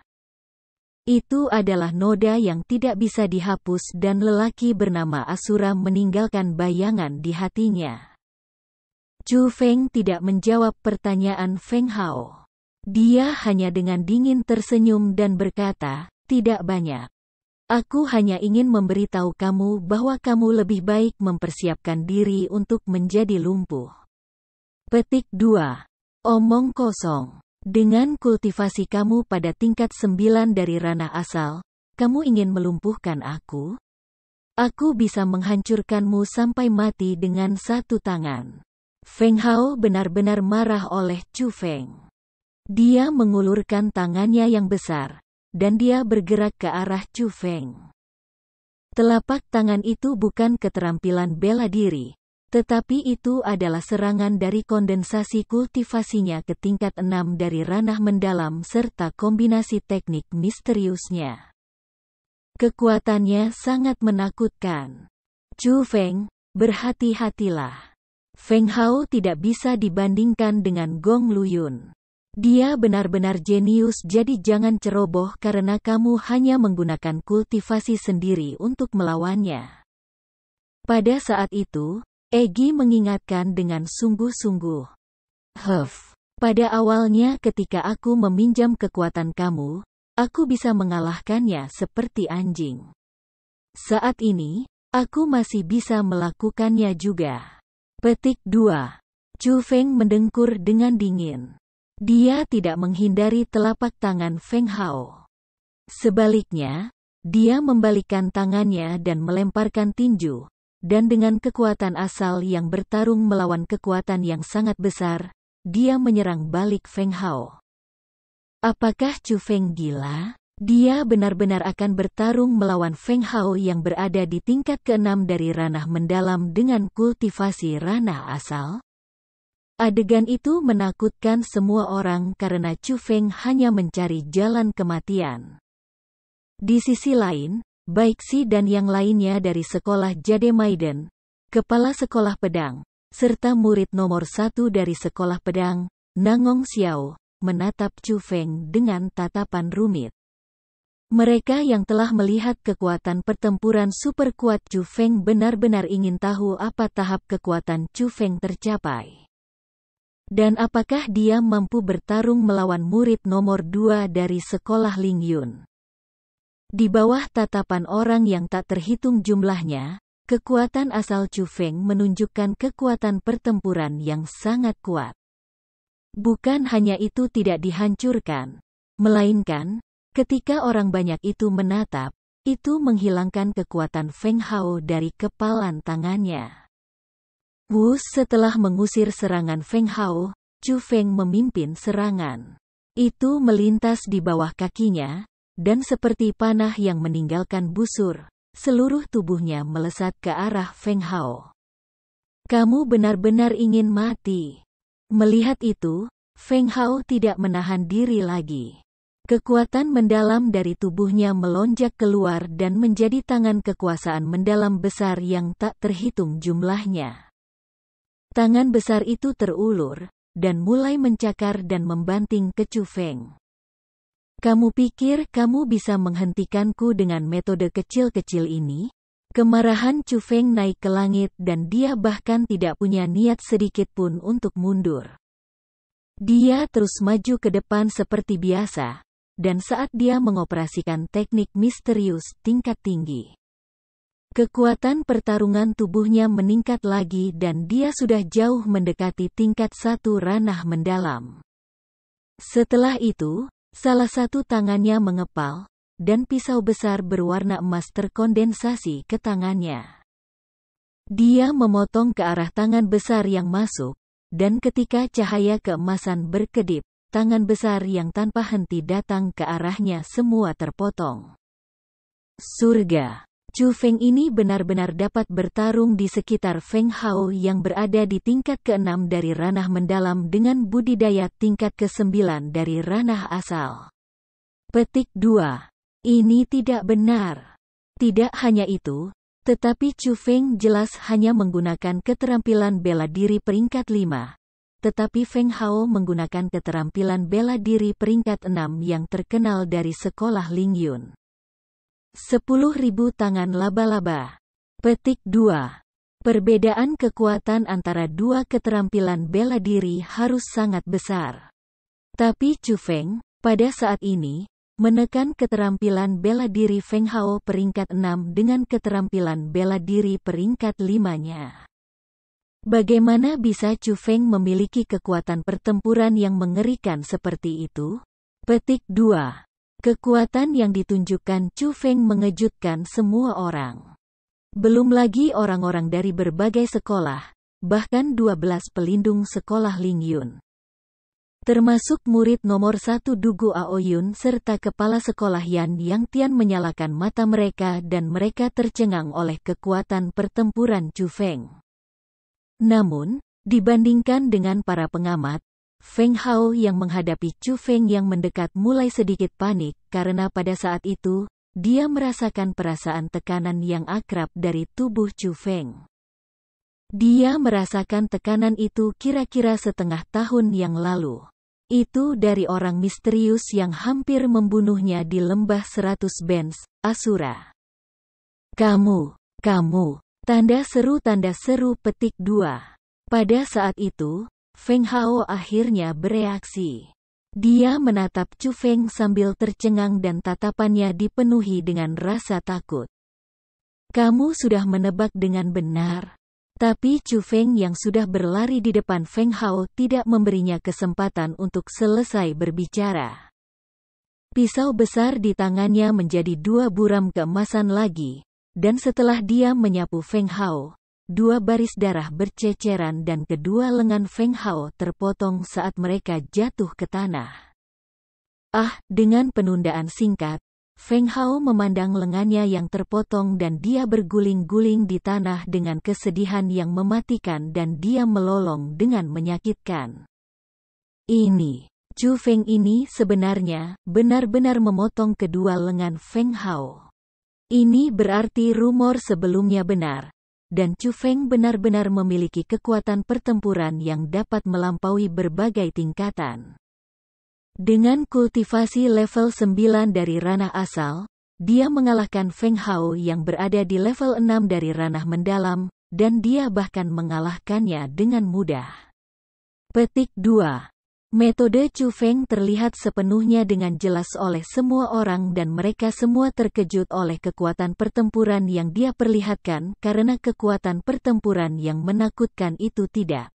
Itu adalah noda yang tidak bisa dihapus dan lelaki bernama Asura meninggalkan bayangan di hatinya. Chu Feng tidak menjawab pertanyaan Feng Hao. Dia hanya dengan dingin tersenyum dan berkata, "Tidak banyak. Aku hanya ingin memberitahu kamu bahwa kamu lebih baik mempersiapkan diri untuk menjadi lumpuh." Petik 2. Omong kosong. Dengan kultivasi kamu pada tingkat 9 dari ranah asal, kamu ingin melumpuhkan aku? Aku bisa menghancurkanmu sampai mati dengan satu tangan. Feng Hao benar-benar marah oleh Chu Feng. Dia mengulurkan tangannya yang besar, dan dia bergerak ke arah Chu Feng. Telapak tangan itu bukan keterampilan bela diri, tetapi itu adalah serangan dari kondensasi kultivasinya ke tingkat 6 dari ranah mendalam serta kombinasi teknik misteriusnya. Kekuatannya sangat menakutkan. Chu Feng, berhati-hatilah. Feng Hao tidak bisa dibandingkan dengan Gong Luyun. Dia benar-benar jenius, jadi jangan ceroboh karena kamu hanya menggunakan kultivasi sendiri untuk melawannya. Pada saat itu, Egi mengingatkan dengan sungguh-sungguh. Pada awalnya ketika aku meminjam kekuatan kamu, aku bisa mengalahkannya seperti anjing. Saat ini, aku masih bisa melakukannya juga. Petik 2. Chu Feng mendengkur dengan dingin. Dia tidak menghindari telapak tangan Feng Hao. Sebaliknya, dia membalikkan tangannya dan melemparkan tinju, dan dengan kekuatan asal yang bertarung melawan kekuatan yang sangat besar, dia menyerang balik Feng Hao. Apakah Chu Feng gila? Dia benar-benar akan bertarung melawan Feng Hao yang berada di tingkat ke-6 dari ranah mendalam dengan kultivasi ranah asal? Adegan itu menakutkan semua orang karena Chu Feng hanya mencari jalan kematian. Di sisi lain, Baixi dan yang lainnya dari sekolah Jade Maiden, kepala sekolah pedang, serta murid nomor 1 dari sekolah pedang, Nangong Xiao, menatap Chu Feng dengan tatapan rumit. Mereka yang telah melihat kekuatan pertempuran super kuat Chu Feng benar-benar ingin tahu apa tahap kekuatan Chu Feng tercapai. Dan apakah dia mampu bertarung melawan murid nomor 2 dari sekolah Ling Yun? Di bawah tatapan orang yang tak terhitung jumlahnya, kekuatan asal Chu Feng menunjukkan kekuatan pertempuran yang sangat kuat. Bukan hanya itu tidak dihancurkan, melainkan, ketika orang banyak itu menatap, itu menghilangkan kekuatan Feng Hao dari kepalan tangannya. Setelah mengusir serangan Feng Hao, Chu Feng memimpin serangan. Itu melintas di bawah kakinya, dan seperti panah yang meninggalkan busur, seluruh tubuhnya melesat ke arah Feng Hao. Kamu benar-benar ingin mati. Melihat itu, Feng Hao tidak menahan diri lagi. Kekuatan mendalam dari tubuhnya melonjak keluar dan menjadi tangan kekuasaan mendalam besar yang tak terhitung jumlahnya. Tangan besar itu terulur, dan mulai mencakar dan membanting ke Chu Feng. Kamu pikir kamu bisa menghentikanku dengan metode kecil-kecil ini? Kemarahan Chu Feng naik ke langit dan dia bahkan tidak punya niat sedikit pun untuk mundur. Dia terus maju ke depan seperti biasa, dan saat dia mengoperasikan teknik misterius tingkat tinggi. Kekuatan pertarungan tubuhnya meningkat lagi dan dia sudah jauh mendekati tingkat 1 ranah mendalam. Setelah itu, salah satu tangannya mengepal, dan pisau besar berwarna emas terkondensasi ke tangannya. Dia memotong ke arah tangan besar yang masuk, dan ketika cahaya keemasan berkedip, tangan besar yang tanpa henti datang ke arahnya semua terpotong. Surga! Chu Feng ini benar-benar dapat bertarung di sekitar Feng Hao yang berada di tingkat ke-6 dari ranah mendalam dengan budidaya tingkat ke-9 dari ranah asal. Petik 2. Ini tidak benar. Tidak hanya itu, tetapi Chu Feng jelas hanya menggunakan keterampilan bela diri peringkat 5. Tetapi Feng Hao menggunakan keterampilan bela diri peringkat 6 yang terkenal dari sekolah Ling Yun. 10.000 tangan laba-laba. Petik 2. Perbedaan kekuatan antara dua keterampilan bela diri harus sangat besar. Tapi Chu Feng, pada saat ini, menekan keterampilan bela diri Feng Hao peringkat 6 dengan keterampilan bela diri peringkat 5-nya. Bagaimana bisa Chu Feng memiliki kekuatan pertempuran yang mengerikan seperti itu? Petik 2. Kekuatan yang ditunjukkan Chu Feng mengejutkan semua orang. Belum lagi orang-orang dari berbagai sekolah, bahkan 12 pelindung sekolah Ling Yun. Termasuk murid nomor 1 Dugu Aoyun serta kepala sekolah Yan Yang Tian menyalakan mata mereka dan mereka tercengang oleh kekuatan pertempuran Chu Feng. Namun, dibandingkan dengan para pengamat, Feng Hao yang menghadapi Chu Feng yang mendekat mulai sedikit panik karena pada saat itu, dia merasakan perasaan tekanan yang akrab dari tubuh Chu Feng. Dia merasakan tekanan itu kira-kira setengah tahun yang lalu. Itu dari orang misterius yang hampir membunuhnya di lembah 100 Bens, Asura. Kamu, tanda seru petik 2. Pada saat itu, Feng Hao akhirnya bereaksi. Dia menatap Chu Feng sambil tercengang dan tatapannya dipenuhi dengan rasa takut. Kamu sudah menebak dengan benar. Tapi Chu Feng yang sudah berlari di depan Feng Hao tidak memberinya kesempatan untuk selesai berbicara. Pisau besar di tangannya menjadi 2 buram keemasan lagi, dan setelah dia menyapu Feng Hao, 2 baris darah berceceran dan kedua lengan Feng Hao terpotong saat mereka jatuh ke tanah. Dengan penundaan singkat, Feng Hao memandang lengannya yang terpotong dan dia berguling-guling di tanah dengan kesedihan yang mematikan dan dia melolong dengan menyakitkan. Chu Feng ini sebenarnya benar-benar memotong kedua lengan Feng Hao. Ini berarti rumor sebelumnya benar. Dan Chu Feng benar-benar memiliki kekuatan pertempuran yang dapat melampaui berbagai tingkatan. Dengan kultivasi level 9 dari ranah asal, dia mengalahkan Feng Hao yang berada di level 6 dari ranah mendalam, dan dia bahkan mengalahkannya dengan mudah. Petik 2. Metode Chu Feng terlihat sepenuhnya dengan jelas oleh semua orang dan mereka semua terkejut oleh kekuatan pertempuran yang dia perlihatkan karena kekuatan pertempuran yang menakutkan itu tidak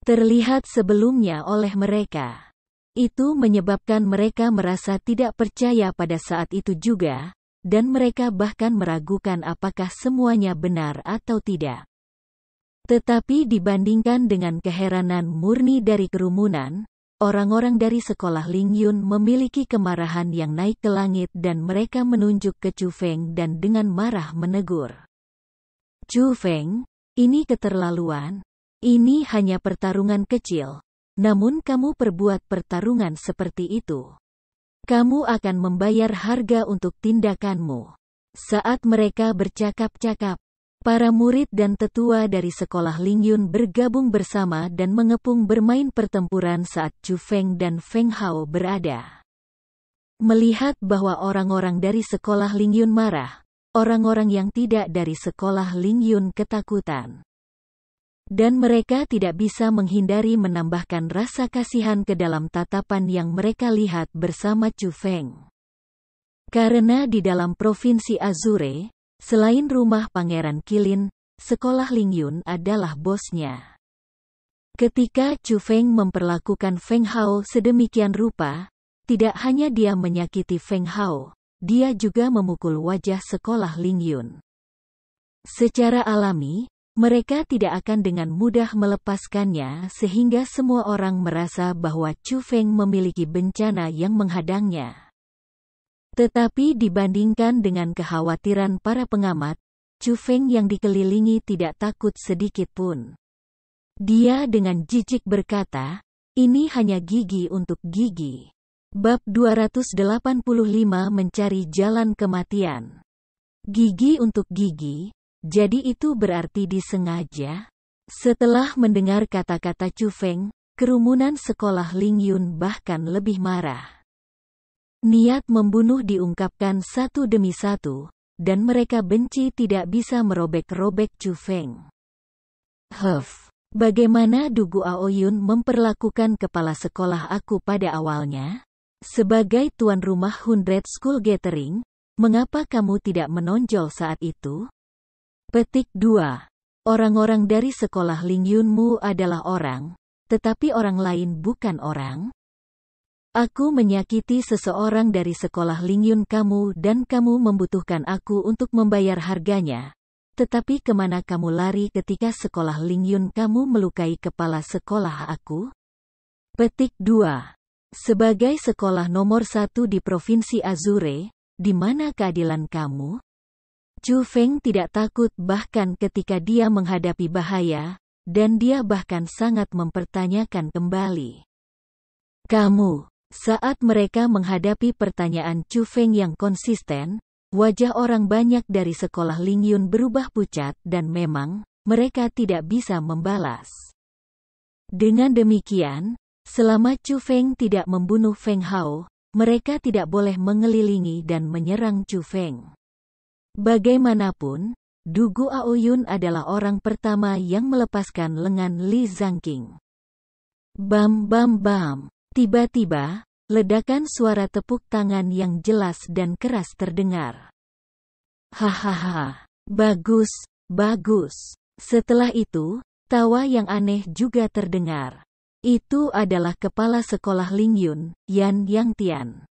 terlihat sebelumnya oleh mereka. Itu menyebabkan mereka merasa tidak percaya pada saat itu juga, dan mereka bahkan meragukan apakah semuanya benar atau tidak. Tetapi dibandingkan dengan keheranan murni dari kerumunan, orang-orang dari sekolah Ling Yun memiliki kemarahan yang naik ke langit dan mereka menunjuk ke Chu Feng dan dengan marah menegur. Chu Feng, ini keterlaluan. Ini hanya pertarungan kecil. Namun kamu perbuat pertarungan seperti itu. Kamu akan membayar harga untuk tindakanmu. Saat mereka bercakap-cakap, para murid dan tetua dari sekolah Ling Yun bergabung bersama dan mengepung bermain pertempuran saat Chu Feng dan Feng Hao berada. Melihat bahwa orang-orang dari sekolah Ling Yun marah, orang-orang yang tidak dari sekolah Ling Yun ketakutan. Dan mereka tidak bisa menghindari menambahkan rasa kasihan ke dalam tatapan yang mereka lihat bersama Chu Feng. Karena di dalam provinsi Azure, selain rumah Pangeran Qilin, sekolah Ling Yun adalah bosnya. Ketika Chu Feng memperlakukan Feng Hao sedemikian rupa, tidak hanya dia menyakiti Feng Hao, dia juga memukul wajah sekolah Ling Yun. Secara alami, mereka tidak akan dengan mudah melepaskannya sehingga semua orang merasa bahwa Chu Feng memiliki bencana yang menghadangnya. Tetapi dibandingkan dengan kekhawatiran para pengamat, Chu Feng yang dikelilingi tidak takut sedikit pun. Dia dengan jijik berkata, ini hanya gigi untuk gigi. Bab 285 Mencari Jalan Kematian. Gigi untuk gigi, jadi itu berarti disengaja? Setelah mendengar kata-kata Chu Feng, kerumunan sekolah Ling Yun bahkan lebih marah. Niat membunuh diungkapkan satu demi satu, dan mereka benci tidak bisa merobek-robek Chu Feng. Bagaimana Dugu Aoyun memperlakukan kepala sekolah aku pada awalnya? Sebagai tuan rumah 100 School Gathering, mengapa kamu tidak menonjol saat itu? Petik 2. Orang-orang dari sekolah Ling Yunmu adalah orang, tetapi orang lain bukan orang? Aku menyakiti seseorang dari sekolah Ling Yun kamu dan kamu membutuhkan aku untuk membayar harganya. Tetapi kemana kamu lari ketika sekolah Ling Yun kamu melukai kepala sekolah aku? Petik 2. Sebagai sekolah nomor 1 di Provinsi Azure, di mana keadilan kamu? Chu Feng tidak takut bahkan ketika dia menghadapi bahaya, dan dia bahkan sangat mempertanyakan kembali. Kamu. Saat mereka menghadapi pertanyaan Chu Feng yang konsisten, wajah orang banyak dari sekolah Lingyun berubah pucat dan memang, mereka tidak bisa membalas. Dengan demikian, selama Chu Feng tidak membunuh Feng Hao, mereka tidak boleh mengelilingi dan menyerang Chu Feng. Bagaimanapun, Dugu Aoyun adalah orang pertama yang melepaskan lengan Li Zhangqing. Bam bam bam. Tiba-tiba, ledakan suara tepuk tangan yang jelas dan keras terdengar. Hahaha. Bagus, bagus. Setelah itu, tawa yang aneh juga terdengar. Itu adalah kepala sekolah Lingyun, Yan Yangtian.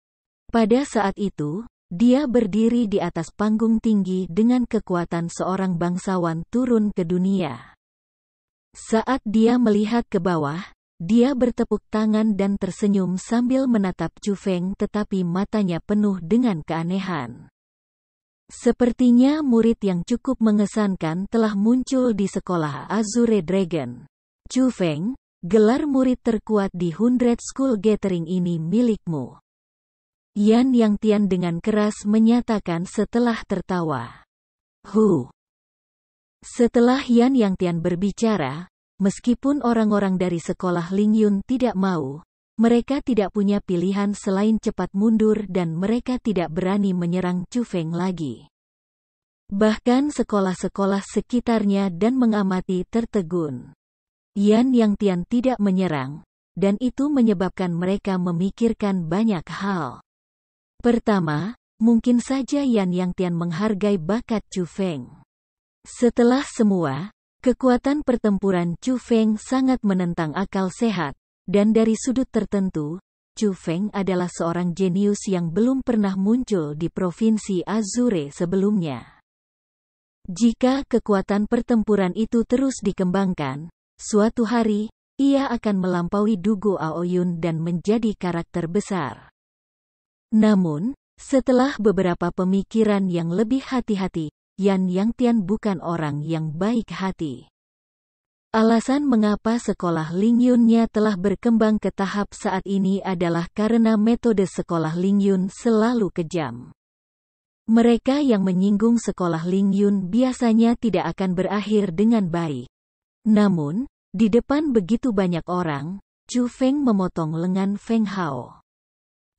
Pada saat itu, dia berdiri di atas panggung tinggi dengan kekuatan seorang bangsawan turun ke dunia. Saat dia melihat ke bawah, dia bertepuk tangan dan tersenyum sambil menatap Chu Feng tetapi matanya penuh dengan keanehan. Sepertinya murid yang cukup mengesankan telah muncul di sekolah Azure Dragon. Chu Feng, gelar murid terkuat di 100 School Gathering ini milikmu. Yan Yangtian dengan keras menyatakan setelah tertawa. Setelah Yan Yangtian berbicara, meskipun orang-orang dari sekolah Lingyun tidak mau, mereka tidak punya pilihan selain cepat mundur dan mereka tidak berani menyerang Chu Feng lagi. Bahkan sekolah-sekolah sekitarnya dan mengamati tertegun. Yan Yangtian tidak menyerang, dan itu menyebabkan mereka memikirkan banyak hal. Pertama, mungkin saja Yan Yangtian menghargai bakat Chu Feng. Setelah semua, kekuatan pertempuran Chu Feng sangat menentang akal sehat. Dan dari sudut tertentu, Chu Feng adalah seorang jenius yang belum pernah muncul di provinsi Azure sebelumnya. Jika kekuatan pertempuran itu terus dikembangkan, suatu hari, ia akan melampaui Dugu Aoyun dan menjadi karakter besar. Namun, setelah beberapa pemikiran yang lebih hati-hati, Yan Yangtian bukan orang yang baik hati. Alasan mengapa sekolah Lingyunnya telah berkembang ke tahap saat ini adalah karena metode sekolah Lingyun selalu kejam. Mereka yang menyinggung sekolah Lingyun biasanya tidak akan berakhir dengan baik. Namun, di depan begitu banyak orang, Chu Feng memotong lengan Feng Hao.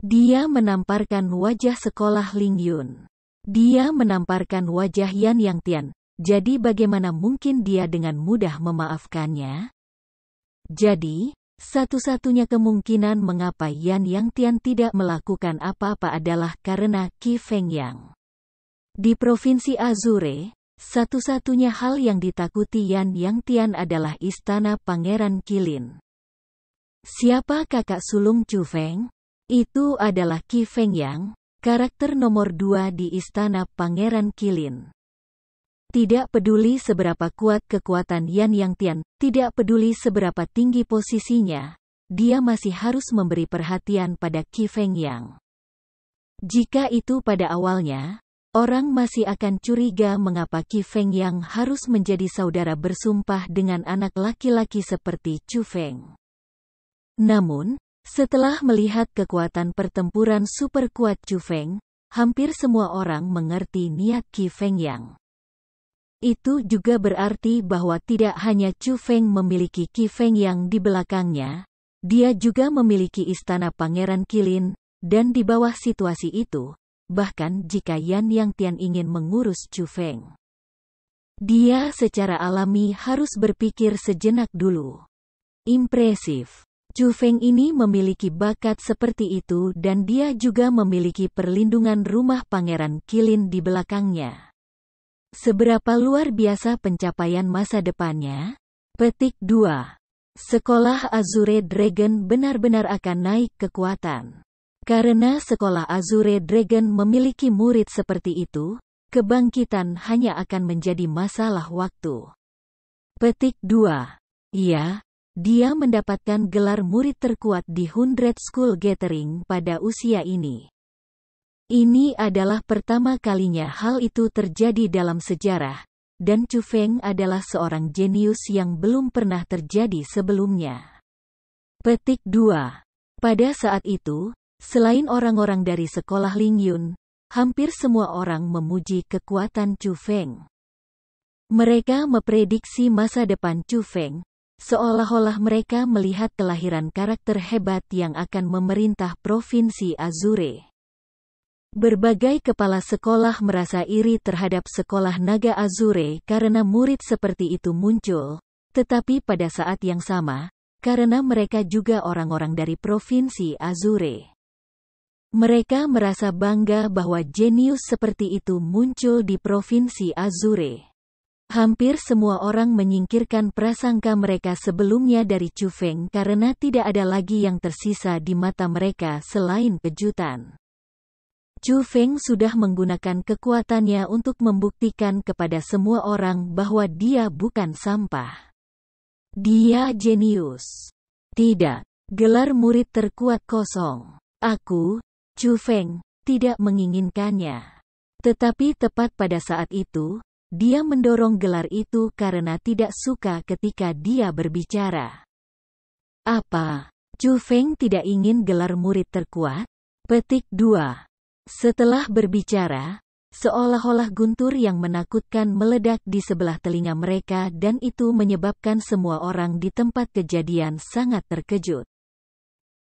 Dia menamparkan wajah sekolah Lingyun. Dia menamparkan wajah Yan Yangtian. Jadi bagaimana mungkin dia dengan mudah memaafkannya? Jadi, satu-satunya kemungkinan mengapa Yan Yangtian tidak melakukan apa-apa adalah karena Qi Feng Yang. Di Provinsi Azure, satu-satunya hal yang ditakuti Yan Yangtian adalah istana Pangeran Qilin. Siapa kakak sulung Chu Feng? Itu adalah Qi Feng Yang, karakter nomor 2 di istana Pangeran Qilin. Tidak peduli seberapa kuat kekuatan Yan Yangtian, tidak peduli seberapa tinggi posisinya, dia masih harus memberi perhatian pada Qi Feng Yang. Jika itu pada awalnya, orang masih akan curiga mengapa Qi Feng Yang harus menjadi saudara bersumpah dengan anak laki-laki seperti Chu Feng. Namun, setelah melihat kekuatan pertempuran super kuat Chu Feng, hampir semua orang mengerti niat Qi Feng Yang. Itu juga berarti bahwa tidak hanya Chu Feng memiliki Qi Feng Yang di belakangnya, dia juga memiliki istana Pangeran Qilin, dan di bawah situasi itu, bahkan jika Yan Yangtian ingin mengurus Chu Feng, dia secara alami harus berpikir sejenak dulu. Impresif. Chu Feng ini memiliki bakat seperti itu dan dia juga memiliki perlindungan rumah Pangeran Qilin di belakangnya. Seberapa luar biasa pencapaian masa depannya? Petik 2. Sekolah Azure Dragon benar-benar akan naik kekuatan. Karena sekolah Azure Dragon memiliki murid seperti itu, kebangkitan hanya akan menjadi masalah waktu. Petik 2. Iya, dia mendapatkan gelar murid terkuat di 100 School Gathering pada usia ini. Ini adalah pertama kalinya hal itu terjadi dalam sejarah, dan Chu Feng adalah seorang jenius yang belum pernah terjadi sebelumnya. Petik 2. Pada saat itu, selain orang-orang dari sekolah Lingyun, hampir semua orang memuji kekuatan Chu Feng. Mereka memprediksi masa depan Chu Feng, seolah-olah mereka melihat kelahiran karakter hebat yang akan memerintah Provinsi Azure. Berbagai kepala sekolah merasa iri terhadap sekolah naga Azure karena murid seperti itu muncul, tetapi pada saat yang sama, karena mereka juga orang-orang dari Provinsi Azure. Mereka merasa bangga bahwa jenius seperti itu muncul di Provinsi Azure. Hampir semua orang menyingkirkan prasangka mereka sebelumnya dari Chu Feng karena tidak ada lagi yang tersisa di mata mereka selain kejutan. Chu Feng sudah menggunakan kekuatannya untuk membuktikan kepada semua orang bahwa dia bukan sampah. Dia jenius. Tidak, gelar murid terkuat kosong. Aku, Chu Feng, tidak menginginkannya. Tetapi tepat pada saat itu, dia mendorong gelar itu karena tidak suka ketika dia berbicara. Apa? Chu Feng tidak ingin gelar murid terkuat? Petik 2. Setelah berbicara, seolah-olah guntur yang menakutkan meledak di sebelah telinga mereka dan itu menyebabkan semua orang di tempat kejadian sangat terkejut.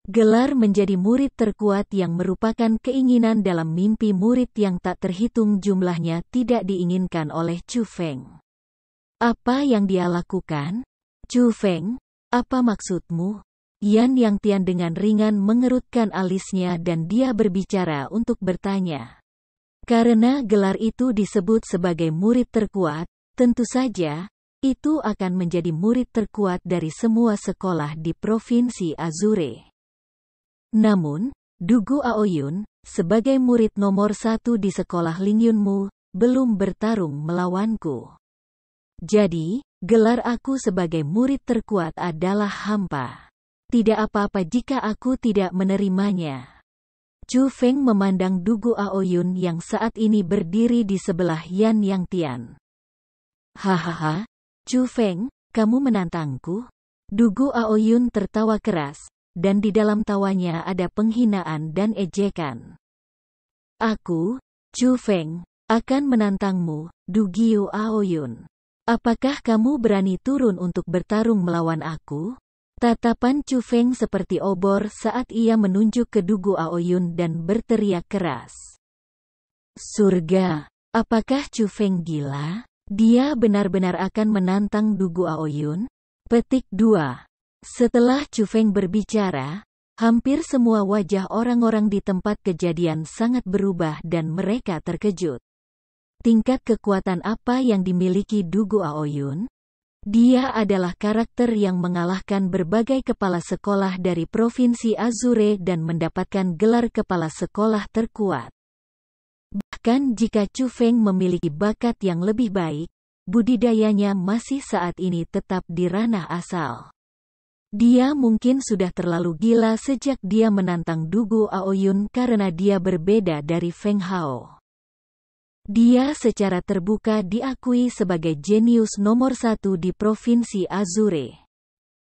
Gelar menjadi murid terkuat yang merupakan keinginan dalam mimpi murid yang tak terhitung jumlahnya tidak diinginkan oleh Chu Feng. Apa yang dia lakukan? Chu Feng, apa maksudmu? Yan Yang Tian dengan ringan mengerutkan alisnya dan dia berbicara untuk bertanya. Karena gelar itu disebut sebagai murid terkuat, tentu saja, itu akan menjadi murid terkuat dari semua sekolah di Provinsi Azure. Namun, Dugu Aoyun, sebagai murid nomor 1 di sekolah Lingyunmu, belum bertarung melawanku. Jadi, gelar aku sebagai murid terkuat adalah hampa. Tidak apa-apa jika aku tidak menerimanya. Chu Feng memandang Dugu Aoyun yang saat ini berdiri di sebelah Yan Yang Tian. Hahaha, Chu Feng, kamu menantangku? Dugu Aoyun tertawa keras, dan di dalam tawanya ada penghinaan dan ejekan. Aku, Chu Feng, akan menantangmu, Dugu Aoyun. Apakah kamu berani turun untuk bertarung melawan aku? Tatapan Chu Feng seperti obor saat ia menunjuk ke Dugu Aoyun dan berteriak keras. Surga! Apakah Chu Feng gila? Dia benar-benar akan menantang Dugu Aoyun? Petik 2. Setelah Chu Feng berbicara, hampir semua wajah orang-orang di tempat kejadian sangat berubah dan mereka terkejut. Tingkat kekuatan apa yang dimiliki Dugu Aoyun? Dia adalah karakter yang mengalahkan berbagai kepala sekolah dari Provinsi Azure dan mendapatkan gelar kepala sekolah terkuat. Bahkan jika Chu Feng memiliki bakat yang lebih baik, budidayanya masih saat ini tetap di ranah asal. Dia mungkin sudah terlalu gila sejak dia menantang Dugu Aoyun karena dia berbeda dari Feng Hao. Dia secara terbuka diakui sebagai jenius nomor 1 di Provinsi Azure.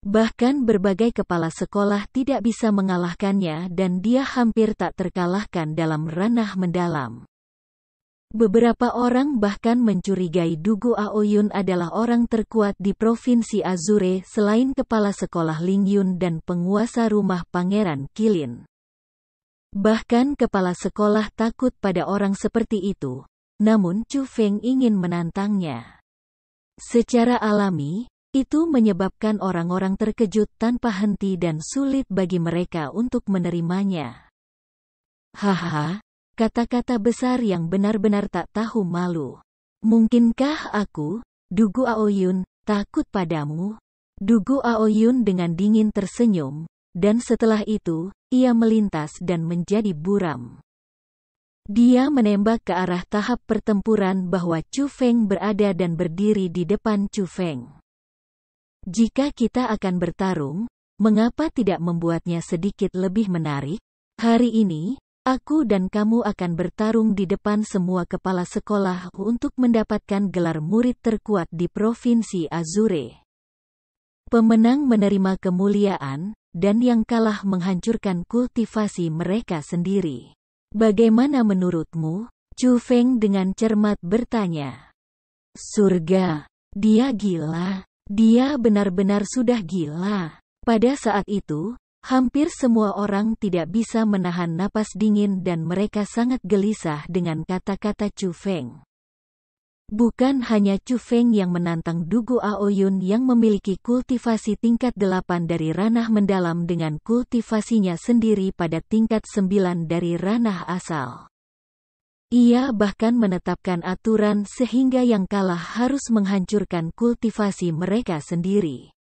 Bahkan berbagai kepala sekolah tidak bisa mengalahkannya dan dia hampir tak terkalahkan dalam ranah mendalam. Beberapa orang bahkan mencurigai Dugu Aoyun adalah orang terkuat di Provinsi Azure selain kepala sekolah Lingyun dan penguasa rumah Pangeran Qilin. Bahkan kepala sekolah takut pada orang seperti itu. Namun Chu Feng ingin menantangnya. Secara alami, itu menyebabkan orang-orang terkejut tanpa henti dan sulit bagi mereka untuk menerimanya. Hahaha, kata-kata besar yang benar-benar tak tahu malu. Mungkinkah aku, Dugu Aoyun, takut padamu? Dugu Aoyun dengan dingin tersenyum, dan setelah itu, ia melintas dan menjadi buram. Dia menembak ke arah tahap pertempuran bahwa Chu Feng berada dan berdiri di depan Chu Feng. Jika kita akan bertarung, mengapa tidak membuatnya sedikit lebih menarik? Hari ini, aku dan kamu akan bertarung di depan semua kepala sekolah untuk mendapatkan gelar murid terkuat di Provinsi Azure. Pemenang menerima kemuliaan, dan yang kalah menghancurkan kultivasi mereka sendiri. Bagaimana menurutmu? Chu Feng dengan cermat bertanya. Surga. Dia gila. Dia benar-benar sudah gila. Pada saat itu, hampir semua orang tidak bisa menahan napas dingin dan mereka sangat gelisah dengan kata-kata Chu Feng. Bukan hanya Chu Feng yang menantang Dugu Aoyun yang memiliki kultivasi tingkat 8 dari ranah mendalam dengan kultivasinya sendiri pada tingkat 9 dari ranah asal. Ia bahkan menetapkan aturan sehingga yang kalah harus menghancurkan kultivasi mereka sendiri.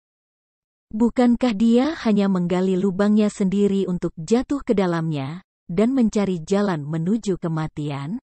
Bukankah dia hanya menggali lubangnya sendiri untuk jatuh ke dalamnya, dan mencari jalan menuju kematian?